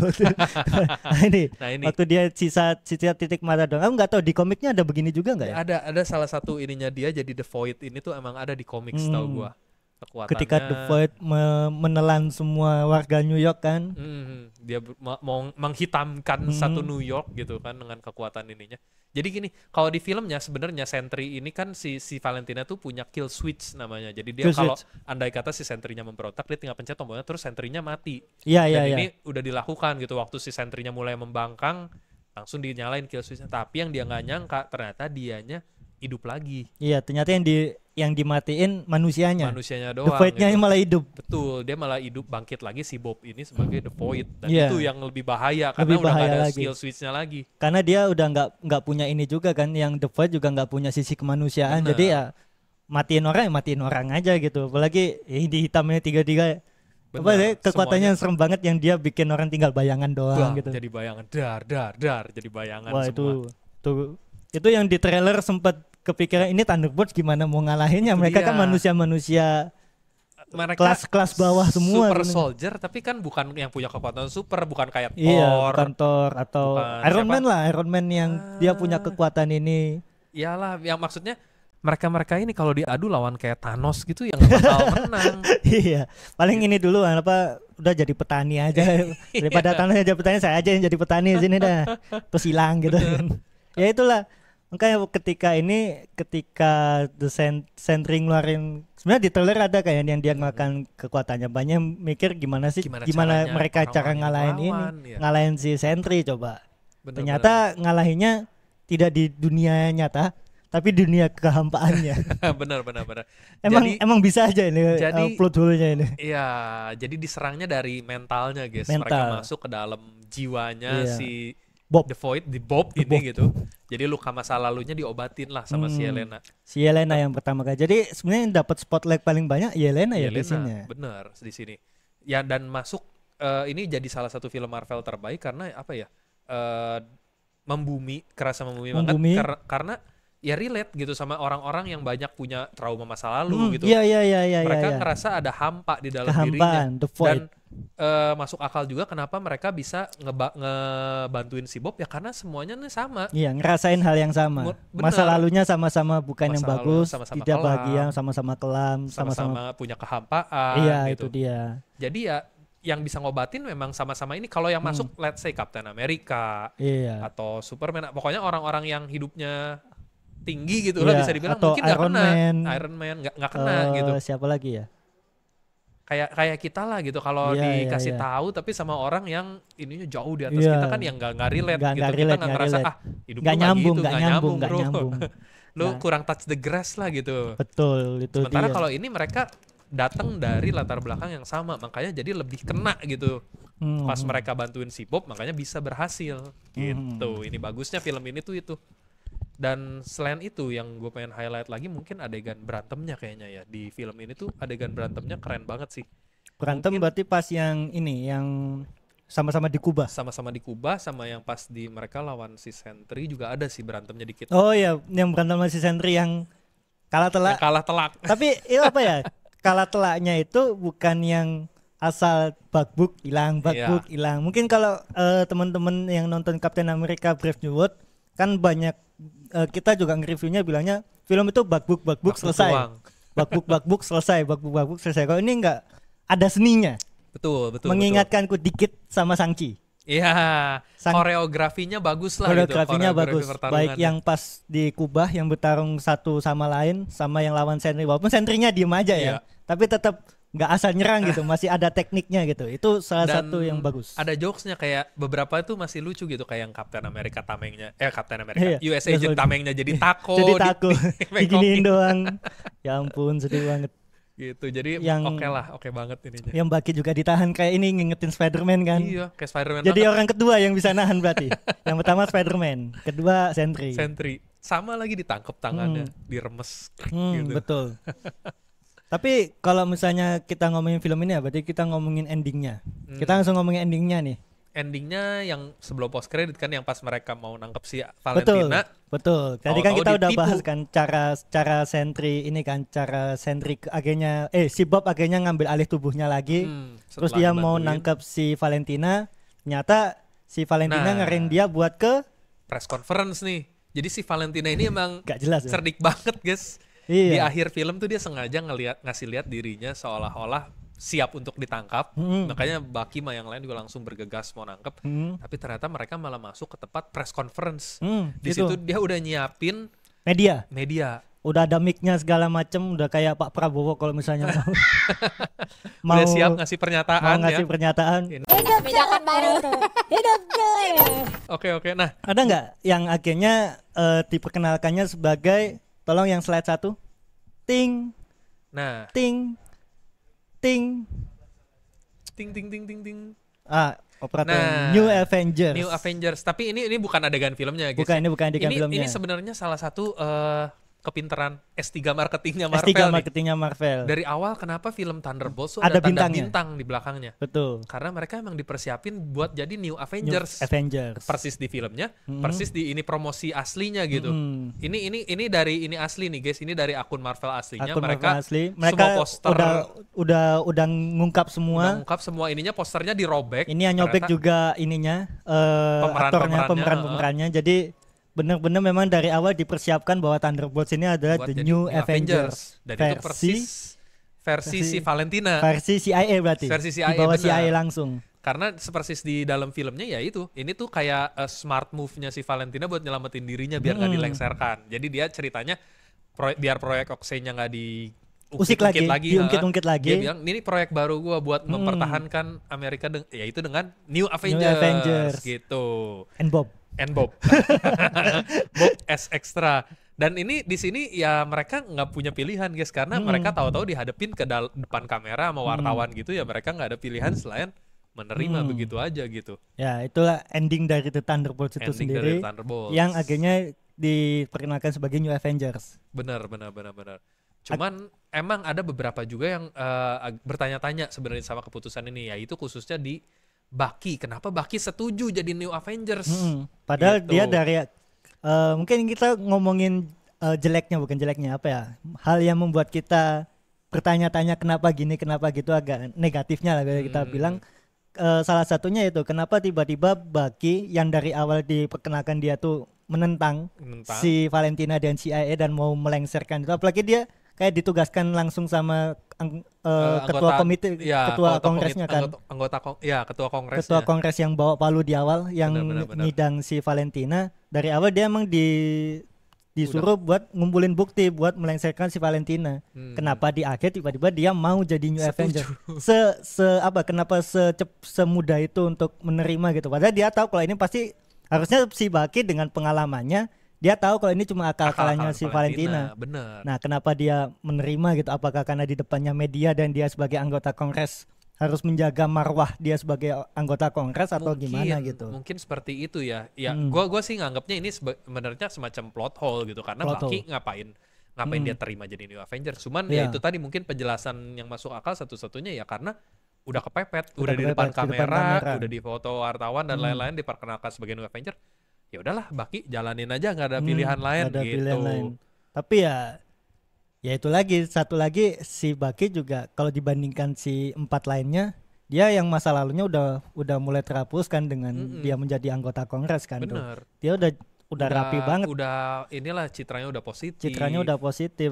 nah, ini waktu dia sisa titik mata doang. Aku nggak tahu di komiknya ada begini juga nggak ya? Ada salah satu ininya dia jadi The Void ini tuh emang ada di komik setahu gua. Kekuatannya Ketika The Void menelan semua warga New York kan. Dia mau menghitamkan satu New York gitu kan dengan kekuatan ininya. Jadi gini, kalau di filmnya sebenarnya Sentry ini kan si Valentina tuh punya kill switch namanya. Jadi dia Kill kalau switch. andai kata si Sentry-nya memberontak, dia tinggal pencet tombolnya terus Sentry-nya mati. Iya, Dan iya, ini udah dilakukan gitu waktu si Sentry-nya mulai membangkang, langsung dinyalain kill switch-nya. Tapi yang dia nggak nyangka ternyata dianya hidup lagi. Iya, ternyata yang dimatiin manusianya. Manusianya The doang. Void-nya gitu. malah hidup. Betul, dia malah hidup bangkit lagi si Bob ini sebagai The Void. Dan Iya. itu yang lebih bahaya karena Lebih udah nggak bahaya ada lagi. skill switch-nya lagi. Karena dia udah nggak punya ini juga kan, yang The Void juga nggak punya sisi kemanusiaan. Bener. Jadi ya matiin orang aja gitu. Apalagi di hitamnya tiga-tiga. Apa Bener, deh, kekuatannya serem banget yang dia bikin orang tinggal bayangan doang gitu. Jadi bayangan dar jadi bayangan Wah, semua. itu yang di trailer sempat kepikiran ini Thunderbolts gimana mau ngalahinnya. Itu Mereka dia. kan manusia Mereka kelas bawah semua super sebenarnya. soldier tapi kan bukan yang punya kekuatan super, bukan kayak Iya, Thor. bukan Thor atau Bukan Iron siapa? Man lah, Iron Man yang dia punya kekuatan ini. Iyalah, yang maksudnya mereka ini kalau diadu lawan kayak Thanos gitu yang nggak bakal menang. Iya, paling ini dulu apa udah jadi petani aja daripada tanahnya jadi petani, saya aja yang jadi petani di sini dah, terus hilang gitu kan. Ya itulah, makanya ketika The Sentry ngeluarin, sebenarnya di trailer ada kayak yang dia ngelakuin kekuatannya, banyak mikir gimana Gimana gimana caranya mereka cara orang-orang ngalahin lawan, ini, ya. ngalahin si Sentry coba. Ternyata ngalahinnya tidak di dunia nyata, tapi dunia kehampaannya. benar. Emang bisa aja ini plot hole-nya ini. Iya, jadi diserangnya dari mentalnya, guys. Mental. Mereka masuk ke dalam jiwanya Iya. si Bob. The Void, di Bob ini gitu. Jadi luka masa lalunya diobatin lah sama si Yelena. Si Yelena yang pertama kali. Jadi sebenarnya yang dapat spotlight paling banyak Yelena ya di sini. Bener di sini. Ya dan masuk ini jadi salah satu film Marvel terbaik karena apa ya? Kerasa membumi banget karena ya relate gitu sama orang-orang yang banyak punya trauma masa lalu gitu. Iya. Mereka ngerasa ada hampa di dalam Kehampaan, dirinya. the void. Dan masuk akal juga kenapa mereka bisa ngebantuin si Bob ya karena semuanya nih sama. Iya, ngerasain hal yang sama. Bener. Masa lalunya sama-sama bukan Masa yang lalu bagus, sama-sama tidak kelam. bahagia, sama-sama kelam, sama-sama punya kehampaan Iya, gitu. itu dia. Jadi ya yang bisa ngobatin memang sama-sama ini. Kalau yang masuk let's say Captain America Iya. atau Superman, pokoknya orang-orang yang hidupnya tinggi gitu lah Iya, bisa dibilang atau mungkin nggak kena. Man. Iron Man nggak kena gitu. Siapa lagi ya? Kayak kita lah gitu kalau Iya, dikasih iya. tahu tapi sama orang yang ininya jauh di atas Iya. kita kan yang nggak relate Nggak gitu. Kita relate, nggak ngerasa relate. hidup Nggak lu nyambung, gitu, nggak nggak nyambung, nggak bro. nyambung. Lu Nah. kurang touch the grass lah gitu. Betul, itu Sementara dia. kalau ini mereka datang dari latar belakang yang sama, makanya jadi lebih kena gitu. Pas mereka bantuin si Bob, makanya bisa berhasil gitu. Ini bagusnya film ini tuh itu. Dan selain itu yang gue pengen highlight lagi mungkin adegan berantemnya kayaknya ya. Di film ini tuh adegan berantemnya keren banget sih. Berantem Mungkin berarti pas yang ini, yang sama-sama di Kuba. sama-sama di Kuba sama yang pas di mereka lawan si Sentry juga ada sih berantemnya dikit. Oh iya, yang berantem sama si Sentry yang kalah telak. Yang kalah telak. Tapi itu apa ya? Kalah telaknya itu bukan yang asal bagbuk hilang, hilang. Mungkin kalau teman-teman yang nonton Captain America Brave New World kan banyak kita juga nge-reviewnya bilangnya film itu bagbuk selesai. Bagbuk selesai. Kalau ini enggak ada seninya. Betul. Mengingatkanku dikit sama Shang-Chi. Iya, koreografinya bagus lah koreografinya gitu. bagus. Baik yang pas di Kubah yang bertarung satu sama lain sama yang lawan Sentry. Walaupun Sentry-nya diem aja ya, tapi tetap nggak asal nyerang gitu, masih ada tekniknya gitu. Itu salah satu yang bagus. Ada jokesnya kayak beberapa itu masih lucu gitu kayak yang Captain America tamengnya, Captain America, US Agent tamengnya jadi taco. Jadi taco, diginiin doang. Ya ampun, sedih banget. Gitu, jadi oke banget ininya. Yang Bucky juga ditahan kayak ini ngingetin Spider-Man kan. Iya, kayak Spider-Man jadi banget. orang kedua yang bisa nahan berarti. Yang pertama Spider-Man, kedua Sentry. Sama lagi ditangkep tangannya, diremes gitu. Betul. Tapi kalau misalnya kita ngomongin film ini ya, berarti kita ngomongin endingnya. Kita langsung ngomongin endingnya nih. Endingnya yang sebelum post credit kan yang pas mereka mau nangkep si Valentina. Betul. Tadi kan kita udah bahas kan cara Sentry ini kan, cara Sentry akhirnya si Bob akhirnya ngambil alih tubuhnya lagi. Terus dia mau nangkep si Valentina. Ternyata si Valentina ngarahin dia buat ke press conference nih. Jadi si Valentina ini emang gak jelas ya? cerdik banget, guys. Iya. Di akhir film tuh dia sengaja ngasih lihat dirinya seolah-olah siap untuk ditangkap. Makanya Bucky sama yang lain juga langsung bergegas mau nangkep. Tapi ternyata mereka malah masuk ke tempat press conference. Di situ dia udah nyiapin media. Udah ada mic-nya segala macem, udah kayak Pak Prabowo kalau misalnya mau udah siap ngasih pernyataan. Hidup zaman baru tuh. Hidup cuy. Oke. Nah, ada nggak yang akhirnya diperkenalkannya sebagai, tolong yang slide 1. Ting. Nah. Ting. Operator New Avengers. Tapi ini bukan adegan filmnya, guys. Bukan adegan filmnya. Ini sebenarnya salah satu kepintaran S3 marketingnya Marvel. Dari awal kenapa film Thunderbolts ada tanda bintangnya. bintang di belakangnya? Betul. Karena mereka emang dipersiapin buat jadi New Avengers. Persis di filmnya, persis di ini promosi aslinya gitu. Ini dari ini asli nih, guys. Ini dari akun Marvel aslinya. Mereka semua poster udah ngungkap semua. Ininya, posternya dirobek. Ini yang nyobek juga ininya pemerannya. Jadi benar-benar memang dari awal dipersiapkan bahwa Thunderbolts ini adalah The New Avengers. Dan itu persis versi si Valentina. Versi CIA berarti. Di bawah CIA langsung. Karena sepersis di dalam filmnya ya itu. Ini tuh kayak smart move-nya si Valentina buat nyelamatin dirinya biar nggak dilengserkan. Jadi dia ceritanya biar proyek Oxy-nya nggak diungkit lagi. Dia bilang ini proyek baru gua buat mempertahankan Amerika yaitu dengan New Avengers gitu. And and Bob. Bob as extra. Dan ini di sini ya mereka nggak punya pilihan guys, karena mereka tahu-tahu dihadapin ke depan kamera sama wartawan gitu ya, mereka nggak ada pilihan selain menerima begitu aja gitu. Ya, itulah ending dari The Thunderbolts itu Ending sendiri dari Thunderbolts. yang akhirnya diperkenalkan sebagai New Avengers. Benar. Cuman emang ada beberapa juga yang bertanya-tanya sebenarnya sama keputusan ini, yaitu khususnya di Bucky. Kenapa Bucky setuju jadi New Avengers? Padahal Gitu. dia dari mungkin kita ngomongin bukan jeleknya apa ya, hal yang membuat kita bertanya-tanya kenapa gini kenapa gitu, agak negatifnya lah kayak kita bilang. Salah satunya itu kenapa tiba-tiba Bucky yang dari awal diperkenalkan dia tuh menentang si Valentina dan CIA dan mau melengsarkan itu, apalagi dia kayak ditugaskan langsung sama ketua komite, ketua kongresnya kan, ketua kongresnya. ketua kongres yang bawa palu di awal yang Benar. nyidang si Valentina. Dari awal dia emang disuruh buat ngumpulin bukti buat melengsarkan si Valentina. Kenapa di akhir tiba-tiba dia mau jadi New Avenger? Kenapa semudah itu untuk menerima gitu? Padahal dia tahu kalau ini pasti harusnya si Bucky dengan pengalamannya dia tahu kalau ini cuma akal-akalannya si Valentina. Bener. Nah, kenapa dia menerima gitu? Apakah karena di depannya media dan dia sebagai anggota Kongres harus menjaga marwah dia sebagai anggota Kongres atau gimana gitu? Mungkin seperti itu ya. Ya, gua sih nganggapnya ini sebenarnya semacam plot hole gitu, karena Bucky ngapain dia terima jadi New Avengers. Cuman ya itu tadi mungkin penjelasan yang masuk akal satu-satunya ya karena udah kepepet, udah di depan kamera, udah di foto wartawan dan lain-lain diperkenalkan sebagai New Avenger. Ya udahlah, Bucky jalanin aja, nggak ada pilihan lain ada gitu. Pilihan lain. Tapi ya itu lagi, satu lagi si Bucky juga kalau dibandingkan si 4 lainnya, dia yang masa lalunya udah mulai terhapuskan dengan dia menjadi anggota Kongres kan. Bener. Dia udah rapi banget. Udah inilah citranya udah positif.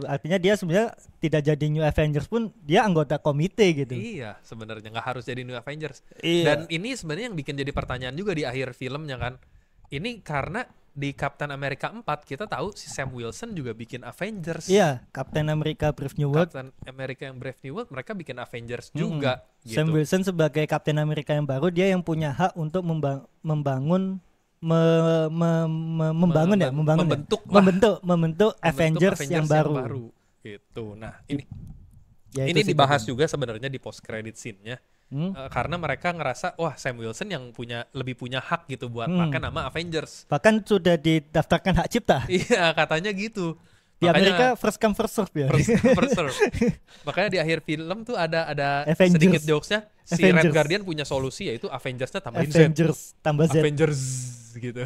Artinya dia sebenarnya tidak jadi New Avengers pun dia anggota komite gitu. Iya, sebenarnya nggak harus jadi New Avengers. Iya. Dan ini sebenarnya yang bikin jadi pertanyaan juga di akhir filmnya kan. Ini karena di Captain America 4 kita tahu si Sam Wilson juga bikin Avengers. Iya, Captain America Brave New World. Captain America yang Brave New World mereka bikin Avengers juga gitu. Sam Wilson sebagai Captain America yang baru, dia yang punya hak untuk membangun Avengers yang baru. Gitu. Nah, ini Ya, ini itu sih dibahas juga sebenarnya di post credit scene-nya. Karena mereka ngerasa wah Sam Wilson yang lebih punya hak gitu buat pakai nama Avengers. Bahkan sudah didaftarkan hak cipta. Iya, katanya gitu. Di Amerika first come first serve ya. First serve. Makanya di akhir film tuh ada Avengers. sedikit jokesnya si Red Avengers. Guardian punya solusi, yaitu Avengers-nya tambahin Z. Avengers tambah Z. Avengers gitu.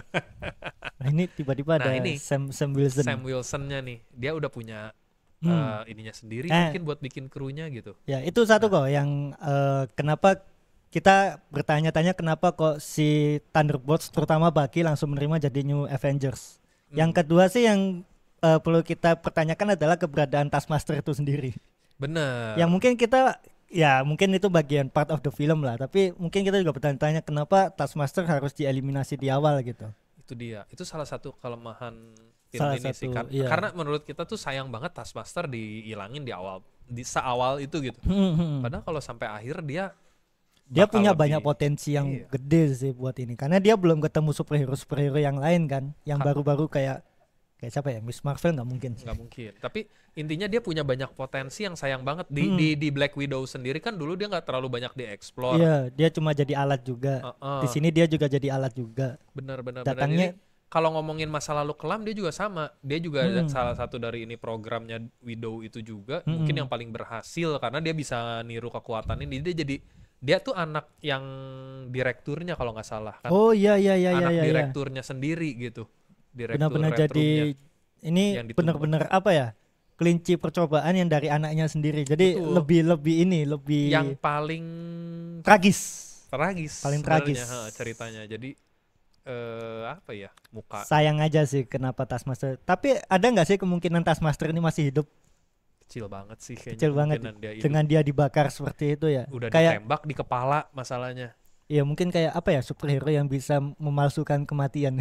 Nah, ini tiba-tiba ada ini Sam Wilson. Sam Wilson-nya nih, dia udah punya ininya sendiri mungkin buat bikin krunya gitu. Ya, itu satu kok yang kenapa kita bertanya-tanya kenapa kok si Thunderbolts terutama Bucky langsung menerima jadi New Avengers. Yang kedua sih yang perlu kita pertanyakan adalah keberadaan Taskmaster itu sendiri. Bener. Yang mungkin mungkin itu bagian part of the film lah, tapi mungkin kita juga bertanya-tanya kenapa Taskmaster harus dieliminasi di awal gitu. Itu dia. Itu salah satu kelemahan film ini sih kan. Iya. Karena menurut kita tuh sayang banget Taskmaster dihilangin di seawal itu gitu. Padahal kalau sampai akhir dia punya banyak potensi yang gede sih buat ini. Karena dia belum ketemu superhero yang lain kan, yang baru-baru kayak siapa ya, Miss Marvel nggak mungkin. Tapi intinya dia punya banyak potensi yang sayang banget di Black Widow sendiri kan dulu dia nggak terlalu banyak dieksplor. Iya, dia cuma jadi alat juga. Di sini dia juga jadi alat juga. Bener. Datangnya kalau ngomongin masa lalu kelam dia juga sama. Dia juga salah satu dari ini programnya Widow itu juga mungkin yang paling berhasil karena dia bisa niru kekuatan ini. Dia tuh anak yang direkturnya kalau nggak salah kan. Oh iya. Anak direkturnya sendiri gitu. Benar-benar jadi ini benar-benar apa ya, kelinci percobaan yang dari anaknya sendiri. Jadi lebih yang paling tragis paling tragis ceritanya. Jadi apa ya, muka sayang aja sih kenapa Taskmaster. Tapi ada nggak sih kemungkinan Taskmaster ini masih hidup? Kecil banget sih kayaknya. Kecil banget dengan dia dibakar seperti itu ya. Udah kayak ditembak di kepala masalahnya. Ya mungkin kayak apa ya, superhero yang bisa memalsukan kematian.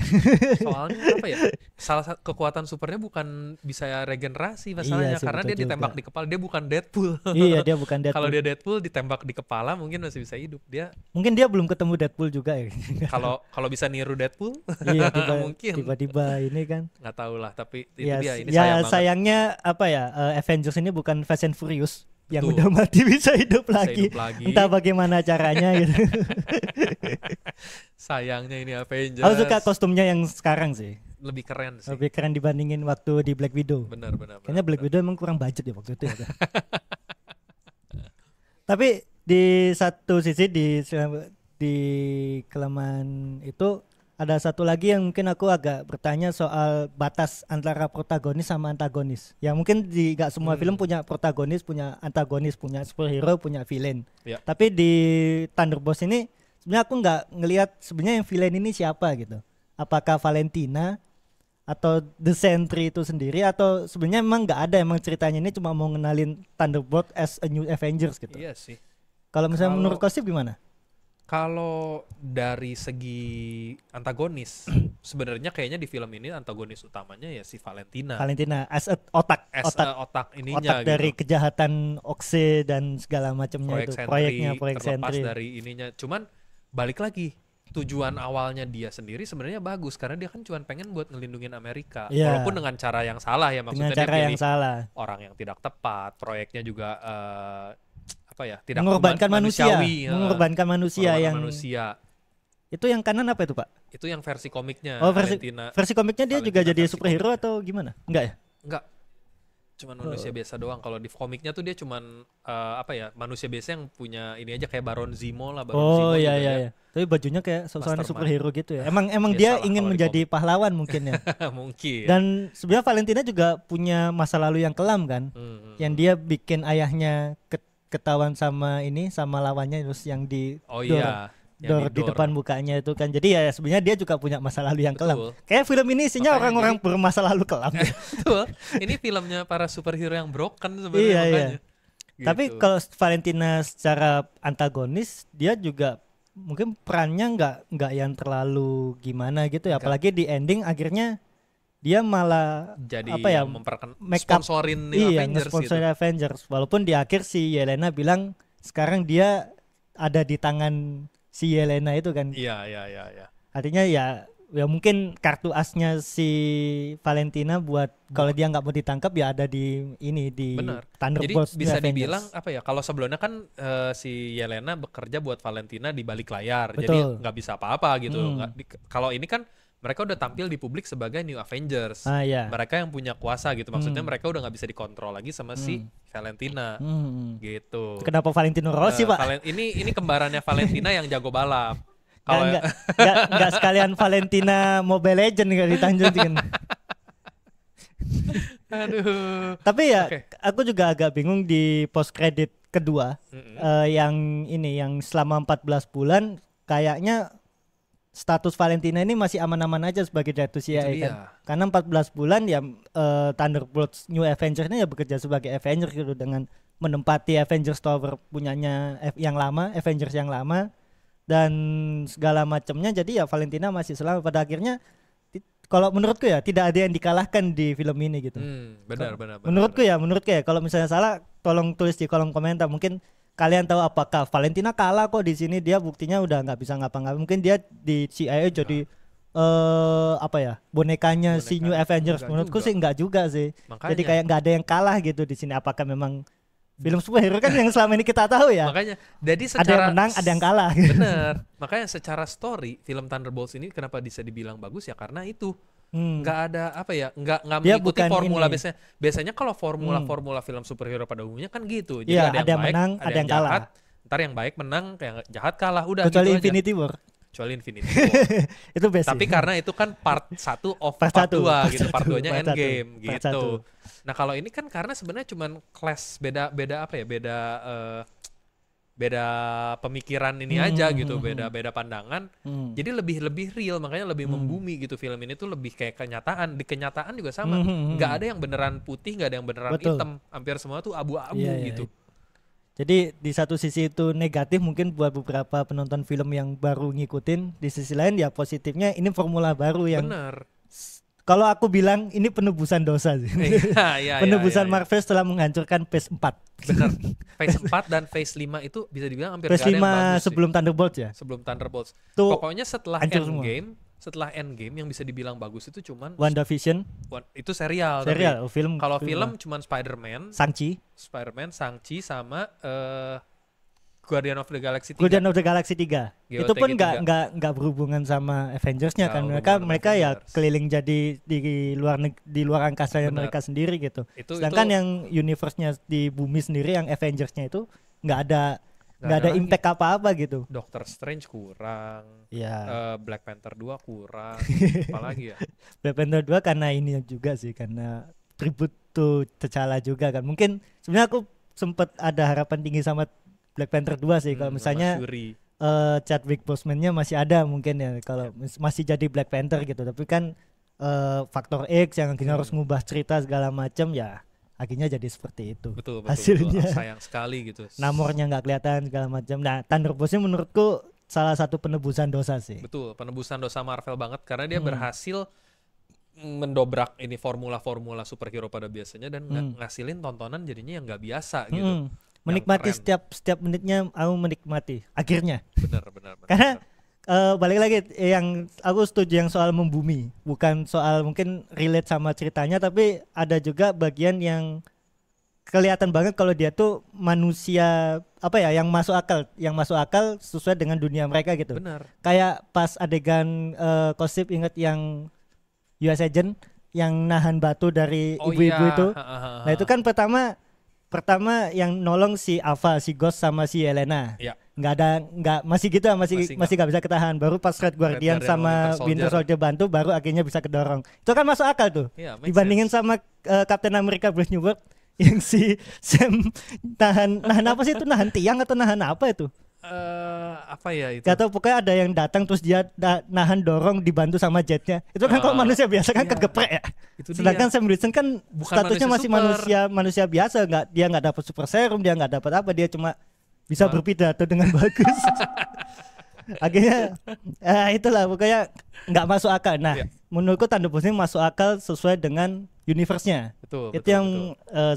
Soalnya apa ya? Salah satu kekuatan supernya bukan bisa regenerasi masalahnya, Iya sih, karena betul dia ditembak juga. di kepala. Dia bukan Deadpool. Iya, dia bukan Kalau Deadpool. dia Deadpool ditembak di kepala mungkin masih bisa hidup. Dia Mungkin dia belum ketemu Deadpool juga ya. kalau bisa niru Deadpool Iya, mungkin tiba-tiba ini kan. nggak tahu lah. Tapi itu Ya, dia. Ini ya sayang banget. sayangnya apa ya, Avengers ini bukan Fast and Furious yang Betul. udah mati bisa hidup Bisa lagi. hidup lagi. Entah bagaimana caranya gitu. Sayangnya ini Avengers. Aku suka kostumnya yang sekarang sih. Lebih keren sih. Lebih keren dibandingin waktu di Black Widow. Benar. Kayaknya Black Widow emang kurang budget ya waktu itu ya. Tapi di satu sisi di kelemahan itu ada satu lagi yang mungkin aku agak bertanya soal batas antara protagonis sama antagonis. Ya mungkin di gak semua film punya protagonis, punya antagonis, punya superhero, punya villain. Ya. Tapi di Thunderbolts ini sebenarnya aku nggak ngelihat sebenarnya yang villain ini siapa gitu. Apakah Valentina atau The Sentry itu sendiri, atau sebenarnya memang nggak ada, emang ceritanya ini cuma mau ngenalin Thunderbolt as a new Avengers gitu. Iya sih. Kalau misalnya Kalau- menurut Kosip gimana? Kalau dari segi antagonis, sebenarnya kayaknya di film ini antagonis utamanya ya si Valentina. Valentina as a otak As otak a otak ininya otak gitu. dari kejahatan Oxe dan segala macamnya proyek itu, Sentry, proyek terlepas Sentry. dari ininya. Cuman balik lagi, tujuan awalnya dia sendiri sebenarnya bagus karena dia kan cuma pengen buat ngelindungin Amerika. Iya. Walaupun dengan cara yang salah ya, Dengan maksudnya cara dia yang pilih salah, orang yang tidak tepat, proyeknya juga apa ya, tidak mengorbankan manusia, manusiawi, mengorbankan manusia mengorbankan yang manusia. itu yang kanan apa itu Pak? Itu yang versi komiknya Oh versi Valentina. versi komiknya dia juga Valentina jadi versi superhero komik. atau gimana? Enggak ya? Enggak. Cuman manusia biasa doang. Kalau di komiknya tuh dia cuman apa ya, manusia biasa yang punya ini aja kayak Baron Zemo lah. Baron Zemo Oh iya juga iya dia. iya. Tapi bajunya kayak sosokan Mastermind. superhero gitu ya. Emang Ya, dia salah ingin kalau di menjadi pahlawan mungkin ya. Mungkin. Dan sebenarnya Valentina juga punya masa lalu yang kelam kan. Yang dia bikin ayahnya ketahuan sama lawannya, terus yang di Oh door, iya. Yang door di depan mukanya itu kan. Jadi ya sebenarnya dia juga punya masa lalu yang kelam. Betul. Kayak film ini isinya Makanya orang-orang jadi- bermasa lalu kelam. Betul. Ini filmnya para superhero yang broken Iya, sebenarnya iya. makanya. Tapi Gitu. kalau Valentina secara antagonis, dia juga mungkin perannya nggak yang terlalu gimana gitu ya. Nggak. Apalagi di ending akhirnya dia malah jadi apa ya, yang make up- sponsorin New iya, Avengers nge-sponsor gitu. Avengers. Walaupun di akhir si Yelena bilang sekarang dia ada di tangan si Yelena itu kan. Iya. Artinya ya mungkin kartu asnya si Valentina buat kalau dia nggak mau ditangkap ya ada di ini di Benar. Jadi Thunderbolts New bisa Avengers. dibilang apa ya? Kalau sebelumnya kan si Yelena bekerja buat Valentina di balik layar, Betul. jadi nggak bisa apa-apa gitu. Hmm. Kalau ini kan mereka udah tampil di publik sebagai New Avengers. Ah ya. Mereka yang punya kuasa gitu. Maksudnya mereka udah nggak bisa dikontrol lagi sama si Valentina, Hmm. gitu. Kenapa Valentino Rossi, Pak? Ini kembarannya Valentina yang jago balap. Kalau Enggak sekalian Valentina Mobile Legend enggak ditanjutin. aduh. Tapi ya Oke. aku juga agak bingung di post credit kedua yang ini yang selama 14 bulan kayaknya status Valentina ini masih aman-aman aja sebagai Director CIA Itu kan. dia. Karena 14 bulan ya Thunderbolts New Avengers ini ya bekerja sebagai Avengers gitu dengan menempati Avengers Tower punyanya yang lama, Avengers yang lama dan segala macamnya. Jadi ya Valentina masih selamat pada akhirnya. Kalau menurutku ya tidak ada yang dikalahkan di film ini gitu. Benar. Menurutku ya kalau misalnya salah tolong tulis di kolom komentar. Mungkin kalian tahu apakah Valentina kalah kok di sini, dia buktinya udah nggak bisa ngapa-ngapain. Mungkin dia di CIA jadi apa ya, bonekanya si New Avengers. Nggak Menurutku juga. sih nggak juga sih. Makanya. Jadi kayak nggak ada yang kalah gitu di sini. Apakah memang film superhero kan yang selama ini kita tahu ya? Makanya, jadi Ada yang secara menang, ada yang kalah. Bener. Makanya secara story film Thunderbolts ini kenapa bisa dibilang bagus ya karena itu nggak ada apa ya, nggak Dia mengikuti bukan formula ini. biasanya kalau formula film superhero pada umumnya kan gitu. Jadi Iya, ada yang baik, menang, ada yang kalah. jahat. Ntar yang baik menang, yang jahat kalah, udah Kecuali gitu aja. Infinity War. Kecuali Infinity War. Itu best Tapi sih. karena itu kan part 1 of Part part satu, 2 part gitu, part satu, 2-nya part satu, Endgame part gitu. satu. Nah, kalau ini kan karena sebenarnya cuman clash beda apa ya? Beda pemikiran ini aja gitu, beda pandangan. Jadi lebih real, makanya lebih membumi gitu film ini tuh lebih kayak kenyataan. Di kenyataan juga sama. Nggak ada yang beneran putih, nggak ada yang beneran Betul. hitam. Hampir semua tuh abu-abu Iya, iya, gitu. Jadi di satu sisi itu negatif mungkin buat beberapa penonton film yang baru ngikutin. Di sisi lain ya positifnya ini formula baru yang Bener. kalau aku bilang ini penebusan dosa sih. Iya, Penebusan iya. Marvel setelah menghancurkan Phase 4. Bener. Phase 4 dan Phase 5 itu bisa dibilang hampir Phase gak ada yang 5 bagus sih. sebelum Thunderbolts ya. Sebelum Thunderbolts. Tuh Pokoknya setelah hancur semua. Endgame yang bisa dibilang bagus itu cuman WandaVision, itu serial. Tapi serial, film. kalau film cuman Spider-Man, Shang-Chi, sama Guardian of the Galaxy 3. Guardian of the Galaxy 3. GOTG Itu pun 3. nggak berhubungan sama Avengers-nya Nggak kan. berhubungan Mereka sama ya Avengers. keliling jadi di luar angkasa Benar. mereka sendiri gitu. Itu Sedangkan yang universe-nya di bumi sendiri yang Avengers-nya itu nggak ada Nggak ada lagi. impact apa-apa gitu. Doctor Strange kurang, Ya. Black Panther 2 kurang, apalagi ya? Black Panther 2 karena ini juga sih, karena tribute to T'Challa juga kan. Mungkin sebenarnya aku sempat ada harapan tinggi sama Black Panther 2 sih kalau sama misalnya Shuri. Chadwick Boseman-nya masih ada mungkin ya kalau masih jadi Black Panther gitu. Tapi kan faktor X yang akhirnya harus ngubah cerita segala macam ya akhirnya jadi seperti itu. Betul, hasilnya. sayang sekali gitu. Namornya nggak kelihatan segala macam. Nah, Thunderbolts-nya menurutku salah satu penebusan dosa sih. Betul, penebusan dosa Marvel banget karena dia berhasil mendobrak ini formula-formula superhero pada biasanya dan ngasilin tontonan jadinya yang nggak biasa gitu. Menikmati keren. setiap menitnya, aku menikmati akhirnya. Benar. Karena balik lagi yang aku setuju yang soal membumi, bukan soal mungkin relate sama ceritanya, tapi ada juga bagian yang kelihatan banget kalau dia tuh manusia apa ya yang masuk akal sesuai dengan dunia mereka gitu. Benar. Kayak pas adegan Kosip inget yang US Agent yang nahan batu dari ibu-ibu itu. Nah itu kan pertama yang nolong si Ava, si Ghost sama si Elena. Iya. Masih nggak bisa ketahan. Baru pas Red Guardian sama Winter Soldier bantu baru akhirnya bisa kedorong. Itu kan masuk akal tuh. Iya, Dibandingin sama Captain America Brave New World yang si Sam nahan apa sih itu, nahan tiang atau nahan apa itu? Apa ya itu? Gak tau, pokoknya ada yang datang terus dia nahan dorong dibantu sama jetnya. Itu kan kalau manusia biasa kan iya. kegeprek ya. Itu Sedangkan dia. Sam Wilson kan Bukan statusnya masih manusia manusia biasa, dia nggak dapat super serum, dia nggak dapat apa, dia cuma bisa berpidato dengan bagus. Akhirnya itulah pokoknya nggak masuk akal. Nah, Iya. menurutku Thunderbolts ini masuk akal sesuai dengan universe-nya. Betul. Itu yang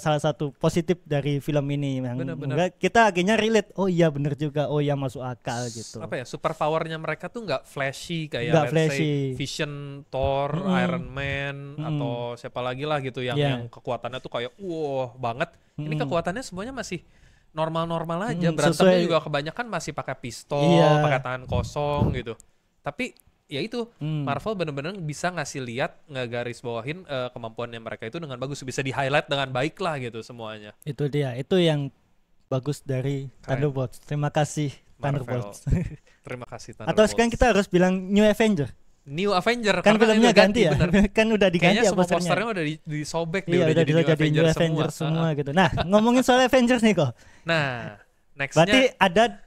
salah satu positif dari film ini. Benar. Kita akhirnya relate. Oh iya bener juga. Oh iya masuk akal gitu. Apa ya, super powernya mereka tuh nggak flashy kayak Nggak let's flashy. say Vision, Thor, Iron Man atau siapa lagi lah gitu yang kekuatannya tuh kayak wow banget. Ini kekuatannya semuanya masih normal-normal aja. Berantemnya juga kebanyakan masih pakai pistol, Iya. pakai tangan kosong gitu. Tapi ya itu Marvel bener-bener bisa ngasih lihat, ngegaris bawahin kemampuannya mereka itu dengan bagus, bisa di highlight dengan baik lah gitu semuanya. Itu dia. Itu yang bagus dari Keren. Thunderbolts. Terima kasih Marvel. Thunderbolts. Terima kasih Atau Thunderbolts. sekarang kita harus bilang New Avenger. New Avenger Kan karena filmnya udah ganti ya. bener. Kan udah diganti Kayaknya ya semua posternya. posternya udah disobek deh, Iya, udah jadi New Avengers semua gitu. Nah, ngomongin soal Avengers nih kok. Nah, nextnya Berarti ada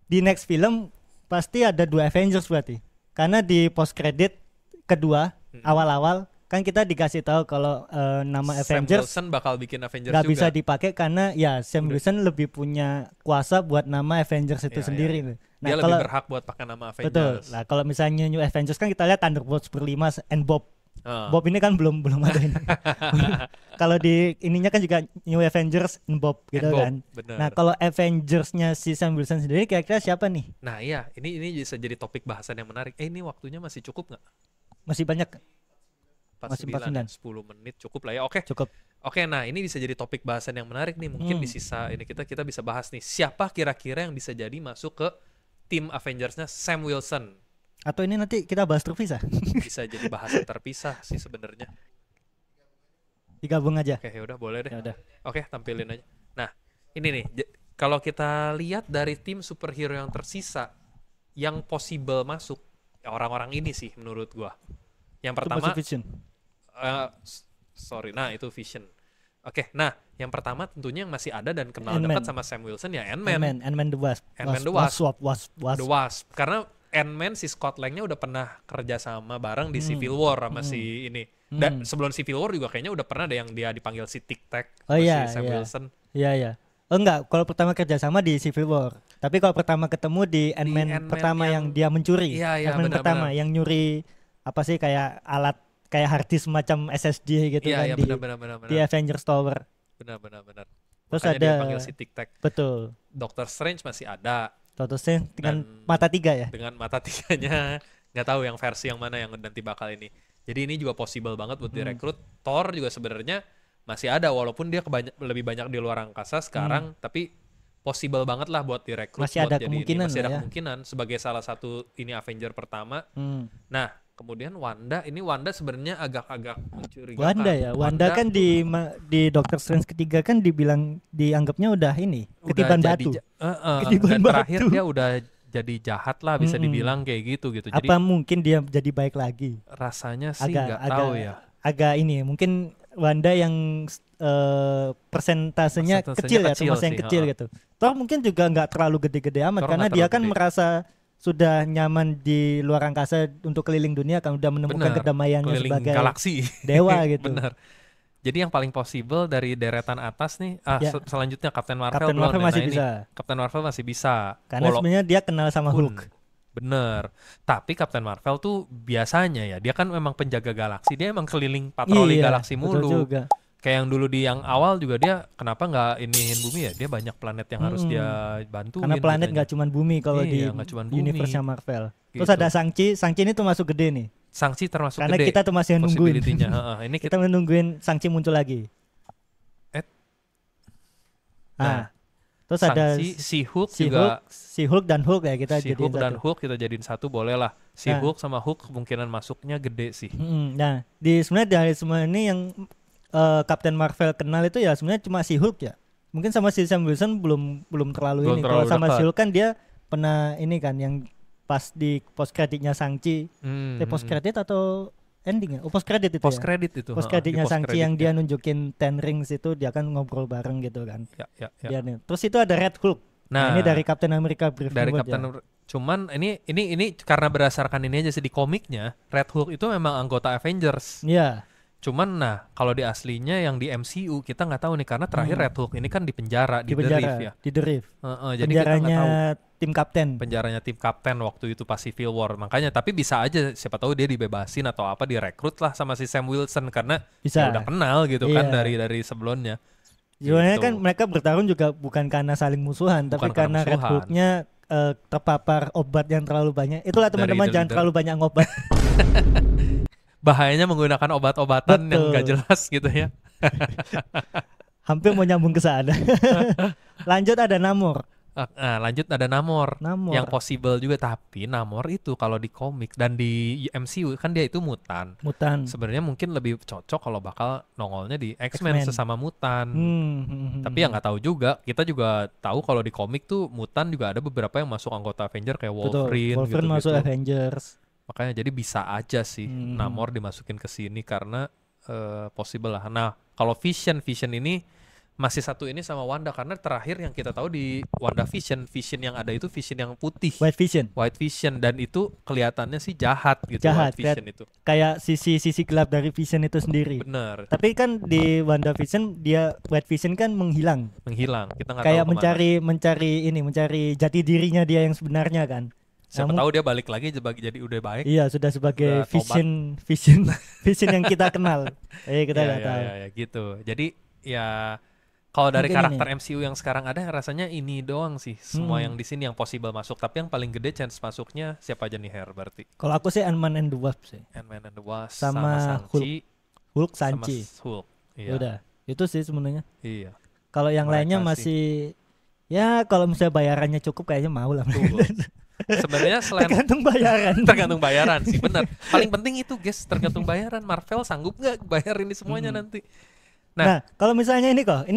di next film pasti ada 2 Avengers berarti. Karena di post credit kedua awal-awal kan kita dikasih tahu kalau nama Sam Avengers Wilson bakal bikin Avengers nggak juga. bisa dipakai karena ya Sam Wilson lebih punya kuasa buat nama Avengers itu Iya, sendiri. iya. Nah, Dia kalau lebih berhak buat pakai nama betul. Avengers. Nah, kalau misalnya New Avengers kan kita lihat Thunderbolts berlima and Bob. Ah. Bob ini kan belum ada ini. Kalau di ininya kan juga New Avengers and Bob gitu And Bob, kan. bener. Nah, kalau Avengers-nya si Sam Wilson sendiri kira-kira siapa nih? Nah iya, ini bisa jadi topik bahasan yang menarik. Ini waktunya masih cukup nggak? Masih banyak? Masih 49, 10 menit cukup lah ya. Oke. Cukup. Oke, nah ini bisa jadi topik bahasan yang menarik nih. Mungkin di sisa ini kita bisa bahas nih. Siapa kira-kira yang bisa jadi masuk ke tim Avengers-nya Sam Wilson? Atau ini nanti kita bahas terpisah? Bisa jadi bahasan terpisah sih sebenarnya. Digabung aja. Oke, ya udah boleh deh. Ya udah. Oke, tampilin aja. Nah, ini nih. Kalau kita lihat dari tim superhero yang tersisa, yang possible masuk, ya orang-orang ini sih menurut gua. Yang Itu pertama, masih Vision. nah itu Vision. Oke, nah yang pertama tentunya yang masih ada dan kenal Ant-Man. dekat sama Sam Wilson ya Ant-Man. Ant-Man the Wasp. Ant-Man the Wasp. Wasp. The Wasp. Karena Ant-Man si Scott Lang-nya udah pernah kerja sama bareng di Civil War sama si ini. Dan sebelum Civil War juga kayaknya udah pernah ada yang dia dipanggil si Tic Tac Oh sama iya, si Sam iya. Wilson. Iya, iya. Enggak, kalau pertama kerjasama di Civil War. Tapi kalau pertama ketemu di Ant-Man Ant-Man pertama yang dia mencuri. Iya, iya, Ant-Man pertama benar-benar. yang nyuri apa sih kayak alat kayak hard disk semacam SSD gitu Iya, kan iya, di benar. di Avengers Tower. Benar. Terus Makanya ada dia panggil si Tic Tac. betul. Doctor Strange masih ada Doctor Strange dengan Dan- mata 3 ya. dengan mata tiganya. Nggak tahu yang versi yang mana yang nanti bakal ini. Jadi ini juga possible banget buat direkrut. Thor juga sebenarnya masih ada walaupun dia lebih banyak di luar angkasa sekarang, tapi possible banget lah buat direkrut. Masih buat ada jadi ini. kemungkinan Masih lah ada ya. kemungkinan sebagai salah satu ini Avenger pertama. Hmm. Nah, kemudian Wanda sebenarnya agak-agak mencurigakan. Wanda kan di Doctor Strange ketiga kan dianggapnya udah ini udah ketiban jadi batu. dan Ketiban terakhir batu. dia udah jadi jahat lah bisa dibilang kayak gitu. Jadi Apa mungkin dia jadi baik lagi? rasanya sih nggak tahu ya. Agak ini mungkin Wanda yang persentasenya Persentasenya kecil ya, kecil termasuk yang sih, kecil gitu. Thor mungkin juga nggak terlalu gede-gede amat Thor karena nggak dia terlalu kan gede. merasa sudah nyaman di luar angkasa untuk keliling dunia kan udah menemukan Bener, kedamaiannya keliling sebagai galaksi. dewa gitu. Bener. Jadi yang paling possible dari deretan atas nih, Ya. Selanjutnya Captain Marvel Captain belum Marvel ya. masih Nah, ini bisa. Captain Marvel masih bisa. Karena sebenarnya dia kenal sama Hulk. Bener. Tapi Captain Marvel tuh biasanya ya, dia kan memang penjaga galaksi, dia emang keliling patroli Iya, galaksi betul mulu. juga. Kayak yang dulu di yang awal juga dia kenapa nggak iniin bumi ya? Dia banyak planet yang harus dia bantuin. Karena planet katanya. nggak cuma bumi kalau Iya, di nggak cuman bumi. universe-nya Marvel. Terus Gitu. ada Shang-Chi ini tuh masuk gede nih. Shang-Chi termasuk Karena gede. kita tuh masih nungguin. possibility-nya. Heeh, ini Kita menungguin Shang-Chi muncul lagi. Eh. Nah, terus ada Shang-Chi, si Hulk juga. si Hulk dan Hulk ya kita Si jadiin Hulk dan satu. Hulk kita jadiin satu boleh lah. Si Nah. Hulk sama Hulk kemungkinan masuknya gede sih. Nah, sebenarnya dari semua ini yang Captain Marvel kenal itu ya sebenarnya cuma si Hulk ya. Mungkin sama si Sam Wilson belum terlalu Belum ini. Kalau terlalu sama dekat. si Hulk kan dia pernah ini kan yang pas di post kreditnya Shang-Chi. Post kredit atau ending ya? Oh, post kredit itu Post ya. credit itu. Post heeh, di kreditnya post Shang-Chi yang creditnya. dia nunjukin Ten Rings itu dia kan ngobrol bareng gitu kan. Ya. Dia nih. Terus itu ada Red Hulk. Nah, ini dari Captain America Brave dari New World Captain ya. cuman ini karena berdasarkan ini aja sih di komiknya Red Hulk itu memang anggota Avengers. Iya. Cuman nah kalau di aslinya yang di MCU kita nggak tahu nih karena terakhir Red Hulk ini kan di penjara Di The Reef penjara, ya. di The Reef. Jadi kita nggak Penjaranya tahu tim kapten. penjaranya tim kapten waktu itu pas Civil War. Makanya tapi bisa aja siapa tahu dia dibebasin atau apa direkrut lah sama si Sam Wilson karena Bisa. ya udah kenal gitu kan Iya. dari sebelumnya. Sebenarnya Gitu. kan mereka bertarung juga bukan karena saling musuhan, tapi Bukan karena karena Red musuhan. Hulk-nya terpapar obat yang terlalu banyak. Itulah Dari teman-teman jangan dari- terlalu banyak ngobat. Bahayanya menggunakan obat-obatan yang Betul. gak jelas gitu ya. Hampir mau nyambung ke sana. Lanjut ada Namor. Nah, lanjut ada Namor, Namor. yang possible juga tapi Namor itu kalau di komik dan di MCU kan dia itu mutan. Mutan. Sebenarnya mungkin lebih cocok kalau bakal nongolnya di X-Men X-Men. sesama mutan. Tapi ya ya nggak tahu juga. Kita juga tahu kalau di komik tuh mutan juga ada beberapa yang masuk anggota Avenger kayak Wolverine, Wolverine gitu-gitu. masuk Avengers. Makanya jadi bisa aja sih Namor dimasukin ke sini karena possible lah. Nah, kalau Vision ini masih satu ini sama Wanda karena terakhir yang kita tahu di WandaVision, Vision yang ada itu Vision yang putih. White Vision. White Vision dan itu kelihatannya sih jahat gitu. Jahat, White Vision itu. Kayak sisi gelap dari Vision itu sendiri. Bener, Tapi kan di WandaVision dia White Vision kan menghilang. menghilang. Kita nggak Kayak tahu kemana. mencari jati dirinya dia yang sebenarnya kan. Siapa Namun- tahu dia balik lagi jadi udah baik. Iya sudah sebagai Udah tobat. vision yang kita kenal. Kita Ya, nggak ya, tahu. ya, gitu. Jadi ya kalau dari Mungkin karakter MCU yang sekarang ada rasanya ini doang sih. Semua yang di sini yang possible masuk. Tapi yang paling gede chance masuknya siapa aja nih Her berarti? Kalau aku sih Ant-Man and the Wasp sih. Ant-Man and the Wasp Sama Shang-Chi Hulk, sama Shang-Chi. Hulk. Iya. Udah. Itu sih sebenarnya. Iya. Kalau yang Mereka lainnya sih. masih ya kalau misalnya bayarannya cukup kayaknya mau lah. Tuh. Sebenarnya selain Tergantung bayaran. tergantung bayaran sih benar. Paling penting itu guys, tergantung bayaran. Marvel sanggup nggak bayar ini semuanya nanti? Nah, kalau misalnya ini kok,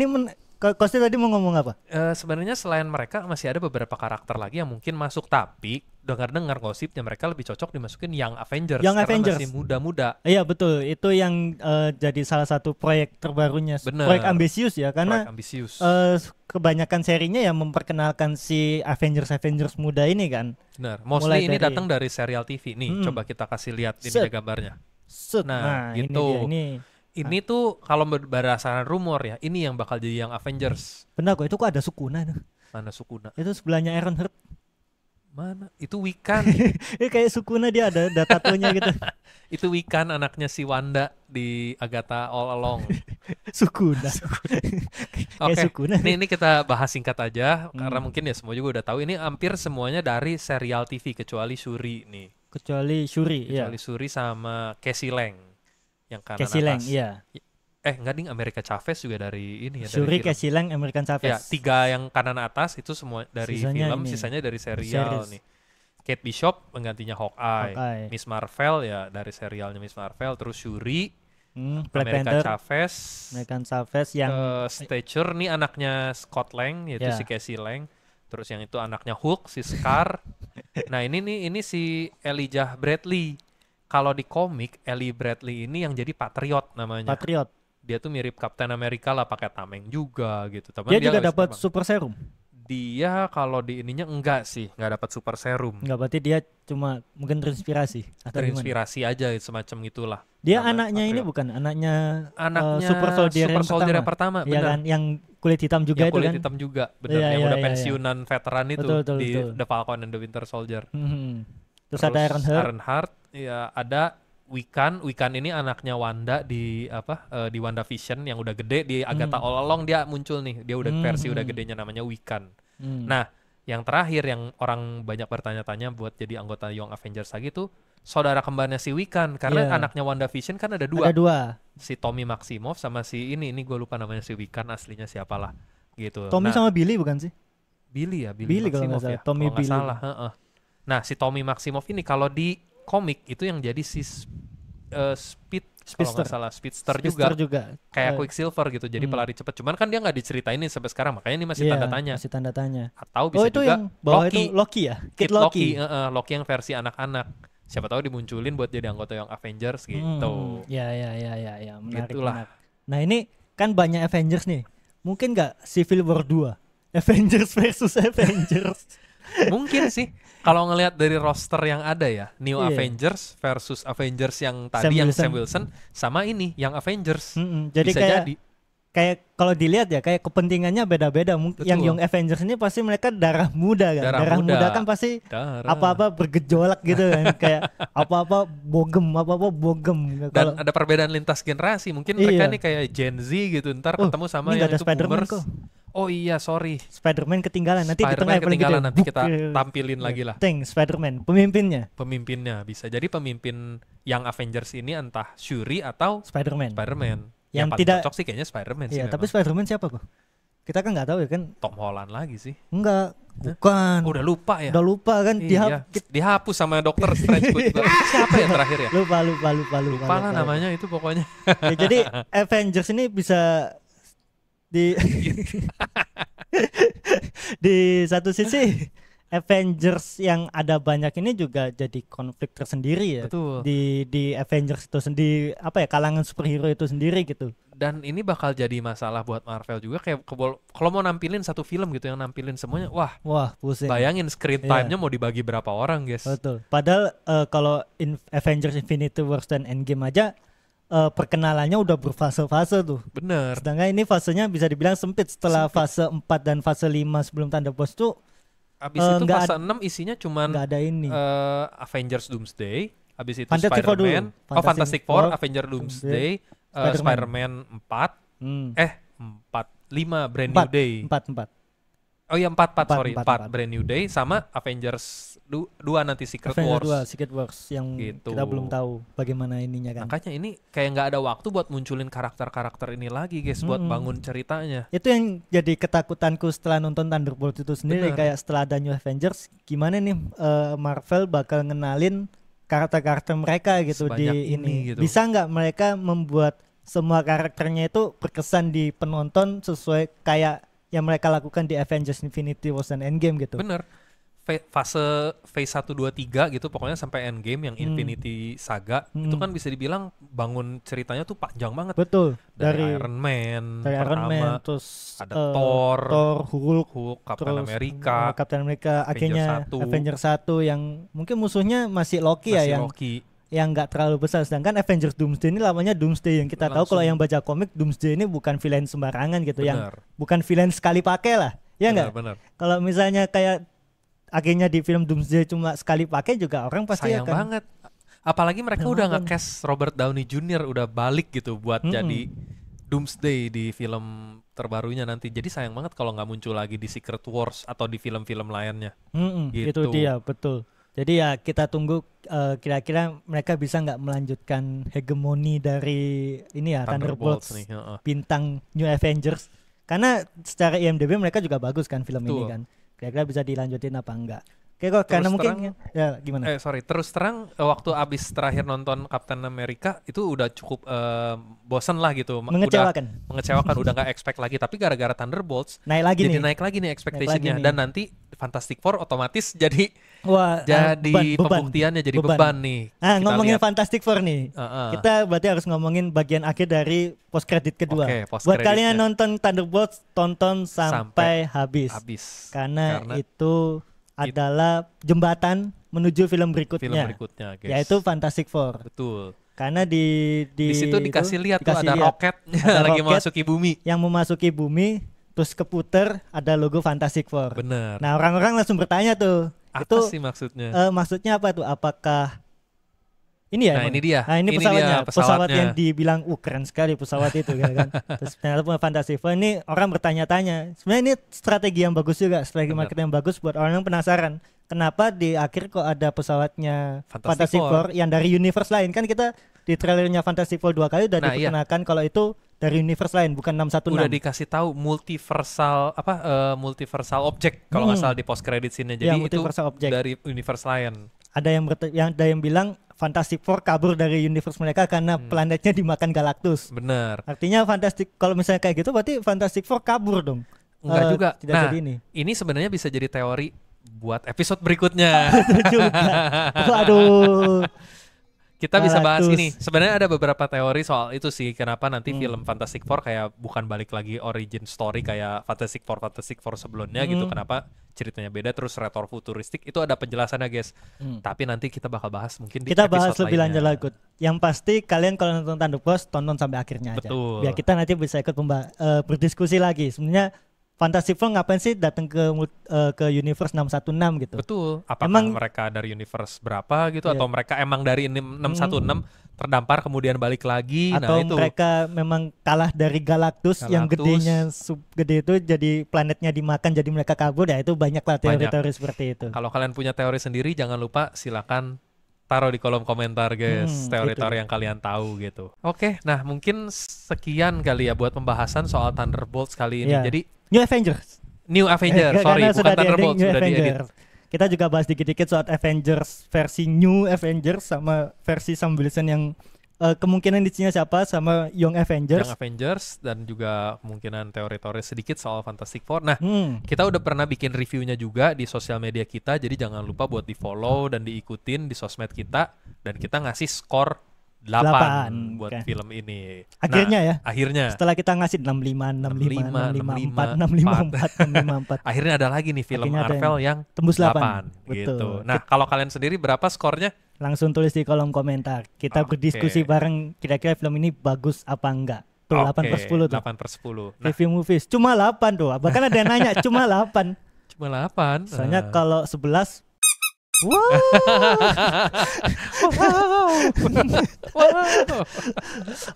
Kosti tadi mau ngomong apa? Sebenarnya selain mereka masih ada beberapa karakter lagi yang mungkin masuk tapi dengar-dengar gosipnya mereka lebih cocok dimasukin Young Avengers Young karena Avengers. masih muda-muda. Iya betul, itu yang jadi salah satu proyek terbarunya, Bener. proyek ambisius ya, karena Proyek ambisius. kebanyakan serinya yang memperkenalkan si Avengers muda ini kan. Benar. mulai Mostly ini dari- datang dari serial TV. Nih, Mm-mm. coba kita kasih lihat ini Set. gambarnya. Set. Nah, Ini gitu. dia, ini Ini tuh kalau berdasarkan rumor ya, ini yang bakal jadi yang Avengers. Benar kok, itu kok ada Sukuna tuh. Mana Sukuna? Itu sebelahnya Ironheart. Mana? Itu Wiccan. Kayak Sukuna dia ada tatonya gitu. Itu Wiccan anaknya si Wanda di Agatha All Along. Sukuna. Kayak Oke, Sukuna. ini kita bahas singkat aja karena mungkin ya semua juga udah tahu. Ini hampir semuanya dari serial TV kecuali Shuri nih. Kecuali Shuri, ya. Kecuali Shuri sama Cassie Lang yang kanan Cassie Lang, atas. iya. Enggak ding, America Chavez juga dari ini ya, Shuri, dari film. Cassie Lang, American Chavez. Ya, 3 yang kanan atas itu semua dari Sisanya film, ini. sisanya dari serial Series. nih. Kate Bishop penggantinya Hawkeye. Hawkeye. Miss Marvel ya dari serialnya Miss Marvel, terus Shuri, Black America Panther, Chavez, American Chavez yang Stature nih anaknya Scott Lang yaitu Ya. si Cassie Lang. Terus yang itu anaknya Hulk si Scar. Nah, ini si Elijah Bradley. Kalau di komik Ellie Bradley ini yang jadi Patriot namanya. Patriot. Dia tuh mirip Captain America lah, pakai tameng juga gitu. Tapi Dia juga nggak dapat terbang. super serum. Dia kalau di ininya enggak sih, nggak dapat super serum. Enggak, berarti dia cuma mungkin terinspirasi atau gimana? Terinspirasi aja semacam itulah. Dia Sama anaknya ini Patriot. bukan anaknya Anaknya Super Soldier yang pertama, Iya benar. kan, yang kulit hitam juga Yang itu kulit kan. hitam juga, benar. Iya, Yang iya, udah iya, pensiunan veteran itu Betul, betul, di betul. The Falcon and the Winter Soldier. Terus ada Ironheart. Ironheart, ya ada Wiccan. Wiccan ini anaknya Wanda di di WandaVision yang udah gede di Agatha All Along dia muncul nih. Dia udah versi udah gedenya namanya Wiccan. Nah, yang terakhir yang orang banyak bertanya-tanya buat jadi anggota Young Avengers lagi tuh saudara kembarnya si Wiccan karena Iya. anaknya WandaVision kan ada dua. Ada dua. Si Tommy Maximoff sama si ini gue lupa namanya si Wiccan aslinya siapalah gitu. Tommy Nah, sama Billy bukan sih? Billy Billy kalau nggak Maximoff salah. ya. Tommy Kalau nggak Billy. salah, heeh. Nah, si Tommy Maximoff ini kalau di komik itu yang jadi si kalau nggak salah Speedster juga. Kayak Quicksilver gitu, jadi pelari cepat. Cuman kan dia nggak diceritain nih sampai sekarang, makanya ini masih Iya, tanda tanya. Masih tanda tanya. Atau bisa itu juga yang bawah Loki. itu Loki ya? Kid Loki, Loki yang versi anak-anak. Siapa tahu dimunculin buat jadi anggota yang Avengers gitu. Ya. Menarik, Gitulah. menarik. Nah ini kan banyak Avengers nih. Mungkin nggak Civil War 2? Avengers versus Avengers. Mungkin sih kalau ngelihat dari roster yang ada ya, New Iya. Avengers versus Avengers yang tadi Sam yang Wilson. Sam Wilson sama ini yang Avengers. Jadi Bisa kayak jadi. kayak kalau dilihat ya kayak kepentingannya beda-beda. Betul. Yang Young Avengers ini pasti mereka darah muda kan. Darah muda. kan pasti Darah. apa-apa bergejolak gitu kan. Kayak apa-apa bogem. Dan Kalau ada perbedaan lintas generasi. Mungkin mereka Iya. nih kayak Gen Z gitu. Ntar Oh, ketemu sama ini yang nggak ada itu Spider-Man boomers. kok. Oh iya, sorry. Spider-Man ketinggalan nanti di tengah Spider-Man yang paling ketinggalan, gede. nanti kita Buk. tampilin lagi lah. Ting, Spider-Man pemimpinnya Pemimpinnya bisa jadi pemimpin yang Avengers ini entah Shuri atau Spider-Man. Spider-Man. Yang Yang paling tidak- cocok sih kayaknya Spider-Man sih Iya, tapi memang. Spider-Man siapa kok? Kita kan nggak tahu ya kan? Tom Holland lagi sih. Enggak, bukan. Udah lupa ya? Udah lupa kan? Iya, dihapus sama Dokter Strange. Siapa ya terakhir ya? Lupa. Lupa lah namanya itu pokoknya. Ya, jadi Avengers ini bisa di di satu sisi Avengers yang ada banyak ini juga jadi konflik tersendiri ya. Betul. Di Avengers itu sendiri apa ya kalangan superhero itu sendiri gitu. Dan ini bakal jadi masalah buat Marvel juga kayak kalau mau nampilin satu film gitu yang nampilin semuanya, wah Wah, pusing. bayangin screen Iya. time-nya mau dibagi berapa orang, guys. Betul. Padahal kalau Avengers Infinity War dan Endgame aja perkenalannya udah berfase-fase tuh. Bener. Sedangkan ini fasenya bisa dibilang sempit setelah fase 4 dan fase 5 sebelum tanda bos tuh Abis itu nggak fase 6 isinya cuman nggak ada ini. Avengers Doomsday, abis itu Fantastic Four Spider-Man, dulu. Fantastic Four, Avengers Doomsday, Spider-Man. Spider-Man 4, Hmm. 5 Brand New Day. 4. Oh iya 4 sorry, empat. 4 Brand New Day sama Avengers 2 nanti Secret Avengers Wars. 2 Secret Wars yang Gitu. kita belum tahu bagaimana ininya kan. Makanya ini kayak nggak ada waktu buat munculin karakter-karakter ini lagi, guys, buat bangun ceritanya. Itu yang jadi ketakutanku setelah nonton Thunderbolt itu sendiri. Bener. Kayak setelah ada New Avengers gimana nih Marvel bakal ngenalin karakter-karakter mereka gitu Sebanyak di ini gitu. Bisa nggak mereka membuat semua karakternya itu berkesan di penonton sesuai kayak yang mereka lakukan di Avengers Infinity War dan Endgame gitu. Bener. Phase 1, 2, 3 gitu pokoknya sampai Endgame yang Infinity Saga itu kan bisa dibilang bangun ceritanya tuh panjang banget. Betul. Dari Iron Man dari Iron pertama, Man terus ada Thor, Hulk, Captain terus, America, Captain America, akhirnya Avengers 1. Avengers 1 yang mungkin musuhnya masih Loki ya masih yang Loki. yang nggak terlalu besar. Sedangkan Avengers Doomsday ini lamanya Doomsday yang kita tahu kalau yang baca komik Doomsday ini bukan villain sembarangan gitu, yang bukan villain sekali pakai lah, ya nggak? Kalau misalnya kayak akhirnya di film Doomsday cuma sekali pakai juga orang pasti sayang akan banget. Apalagi mereka udah nge-cast Robert Downey Jr. udah balik gitu buat jadi Doomsday di film terbarunya nanti. Jadi sayang banget kalau nggak muncul lagi di Secret Wars atau di film-film lainnya. Gitu. Itu dia, betul. Jadi ya kita tunggu kira-kira mereka bisa nggak melanjutkan hegemoni dari ini ya Thunderbolts nih, bintang New Avengers. Karena secara IMDb mereka juga bagus kan film ini kan. Kira-kira bisa dilanjutin apa enggak? Oke kok, karena mungkin ya gimana? Terus terang waktu abis terakhir nonton Captain America itu udah cukup bosan lah gitu, mengecewakan, udah nggak expect lagi. Tapi gara-gara Thunderbolts naik lagi nih expectationnya, dan nanti Fantastic Four otomatis jadi pembuktiannya jadi beban nih. Ngomongin Fantastic Four nih, kita berarti harus ngomongin bagian akhir dari post credit kedua. Buat kalian yang nonton Thunderbolts, tonton sampai habis. Karena itu adalah jembatan menuju film berikutnya guys. Yaitu Fantastic Four. Betul. Karena di situ dikasih lihat tuh ada roket lagi memasuki bumi. Yang memasuki bumi, terus keputer ada logo Fantastic Four. Bener. Nah orang-orang langsung bertanya tuh. Apa sih maksudnya? Maksudnya apa tuh? Apakah ini ya? Nah ini dia. Nah ini pesawatnya. Pesawat yang dibilang keren sekali pesawat itu kan. Terus ternyata punya Fantastic Four. Ini orang bertanya-tanya. Sebenarnya ini strategi yang bagus juga, strategi marketing yang bagus buat orang yang penasaran. Kenapa di akhir kok ada pesawatnya Fantastic Four yang dari universe lain? Kan kita di trailernya Fantastic Four 2 kali udah diperkenalkan kalau itu dari universe lain, bukan 616. Udah dikasih tahu multiversal object kalau nggak salah di post credit scene-nya. Jadi itu dari universe lain. Ada yang bilang Fantastic Four kabur dari universe mereka karena planetnya dimakan Galactus. Bener. Artinya kalau misalnya kayak gitu berarti Fantastic Four kabur dong. Enggak juga. Nah, ini sebenarnya bisa jadi teori buat episode berikutnya. Waduh. Kita bisa bahas ini. Sebenarnya ada beberapa teori soal itu sih. Kenapa nanti film Fantastic Four kayak bukan balik lagi origin story kayak Fantastic Four sebelumnya gitu. Kenapa ceritanya beda, terus retro futuristik. Itu ada penjelasannya guys. Tapi nanti kita bakal bahas mungkin di kita episode bahas lebih lanjut lainnya. lagi. Yang pasti kalian kalau nonton Thunderbolts tonton sampai akhirnya aja. Betul. Biar kita nanti bisa ikut berdiskusi lagi. Sebenarnya Fantastic Four ngapain sih datang ke universe 616 gitu? Betul. Apakah mereka dari universe berapa gitu, atau mereka emang dari 616 terdampar kemudian balik lagi? Atau mereka memang kalah dari Galactus yang gedenya gede itu, jadi planetnya dimakan jadi mereka kabur. Ya itu banyaklah teori-teori seperti itu. Kalau kalian punya teori sendiri jangan lupa silakan taruh di kolom komentar guys, teori-teori yang kalian tahu gitu. Oke, nah mungkin sekian kali ya buat pembahasan soal Thunderbolts kali ini. Jadi New Avengers, sorry, bukan Thunderbolts, sudah diedit. Kita juga bahas dikit-dikit soal Avengers versi New Avengers sama versi Sam Wilson yang kemungkinan isinya siapa, sama Young Avengers dan juga kemungkinan teori-teori sedikit soal Fantastic Four. Nah, kita udah pernah bikin reviewnya juga di sosial media kita, jadi jangan lupa buat di-follow dan diikutin di sosmed kita, dan kita ngasih skor 8 buat film ini. Akhirnya akhirnya setelah kita ngasih 65, 654, 654. Akhirnya ada lagi nih film Marvel yang tembus 8 gitu. Nah, kalau kalian sendiri berapa skornya? Langsung tulis di kolom komentar. Kita berdiskusi bareng kira-kira film ini bagus apa enggak. Tuh 8/10 tuh. 8/10. Review movies cuma 8 tuh. Bahkan ada yang nanya cuma 8. Cuma 8. Soalnya kalau 11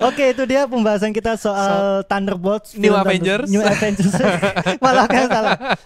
Oke, itu dia pembahasan kita soal Thunderbolts, New Avengers. Malah kan salah.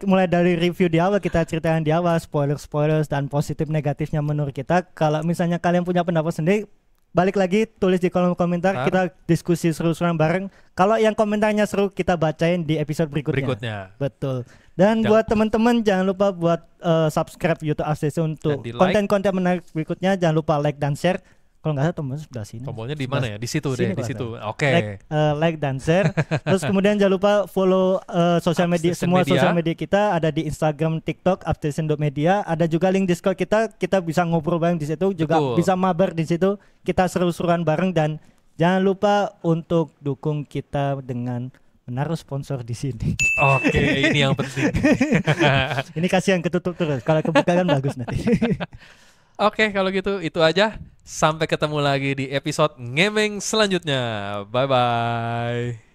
Mulai dari review di awal, kita ceritakan di awal spoilers dan positif negatifnya menurut kita. Kalau misalnya kalian punya pendapat sendiri, balik lagi tulis di kolom komentar, kita diskusi seru-seruan bareng. Kalau yang komentarnya seru kita bacain di episode berikutnya. Betul. Dan buat teman-teman jangan lupa buat subscribe YouTube ACC untuk konten-konten menarik berikutnya. Jangan lupa like dan share. Kalau nggak salah tombol sebelah sini. Tombolnya di mana ya? Di situ deh, di situ. Oke. Like dan share. Terus kemudian jangan lupa follow sosial media, semua sosial media kita ada di Instagram, TikTok, @station.media. Ada juga link Discord kita. Kita bisa ngobrol bareng di situ, juga bisa mabar di situ. Kita seru-seruan bareng, dan jangan lupa untuk dukung kita dengan menaruh sponsor di sini. Oke, ini yang penting. Ini kasih yang ketutup terus. Kalau kebuka kan bagus nanti. Oke, kalau gitu itu aja. Sampai ketemu lagi di episode ngemeng selanjutnya. Bye bye.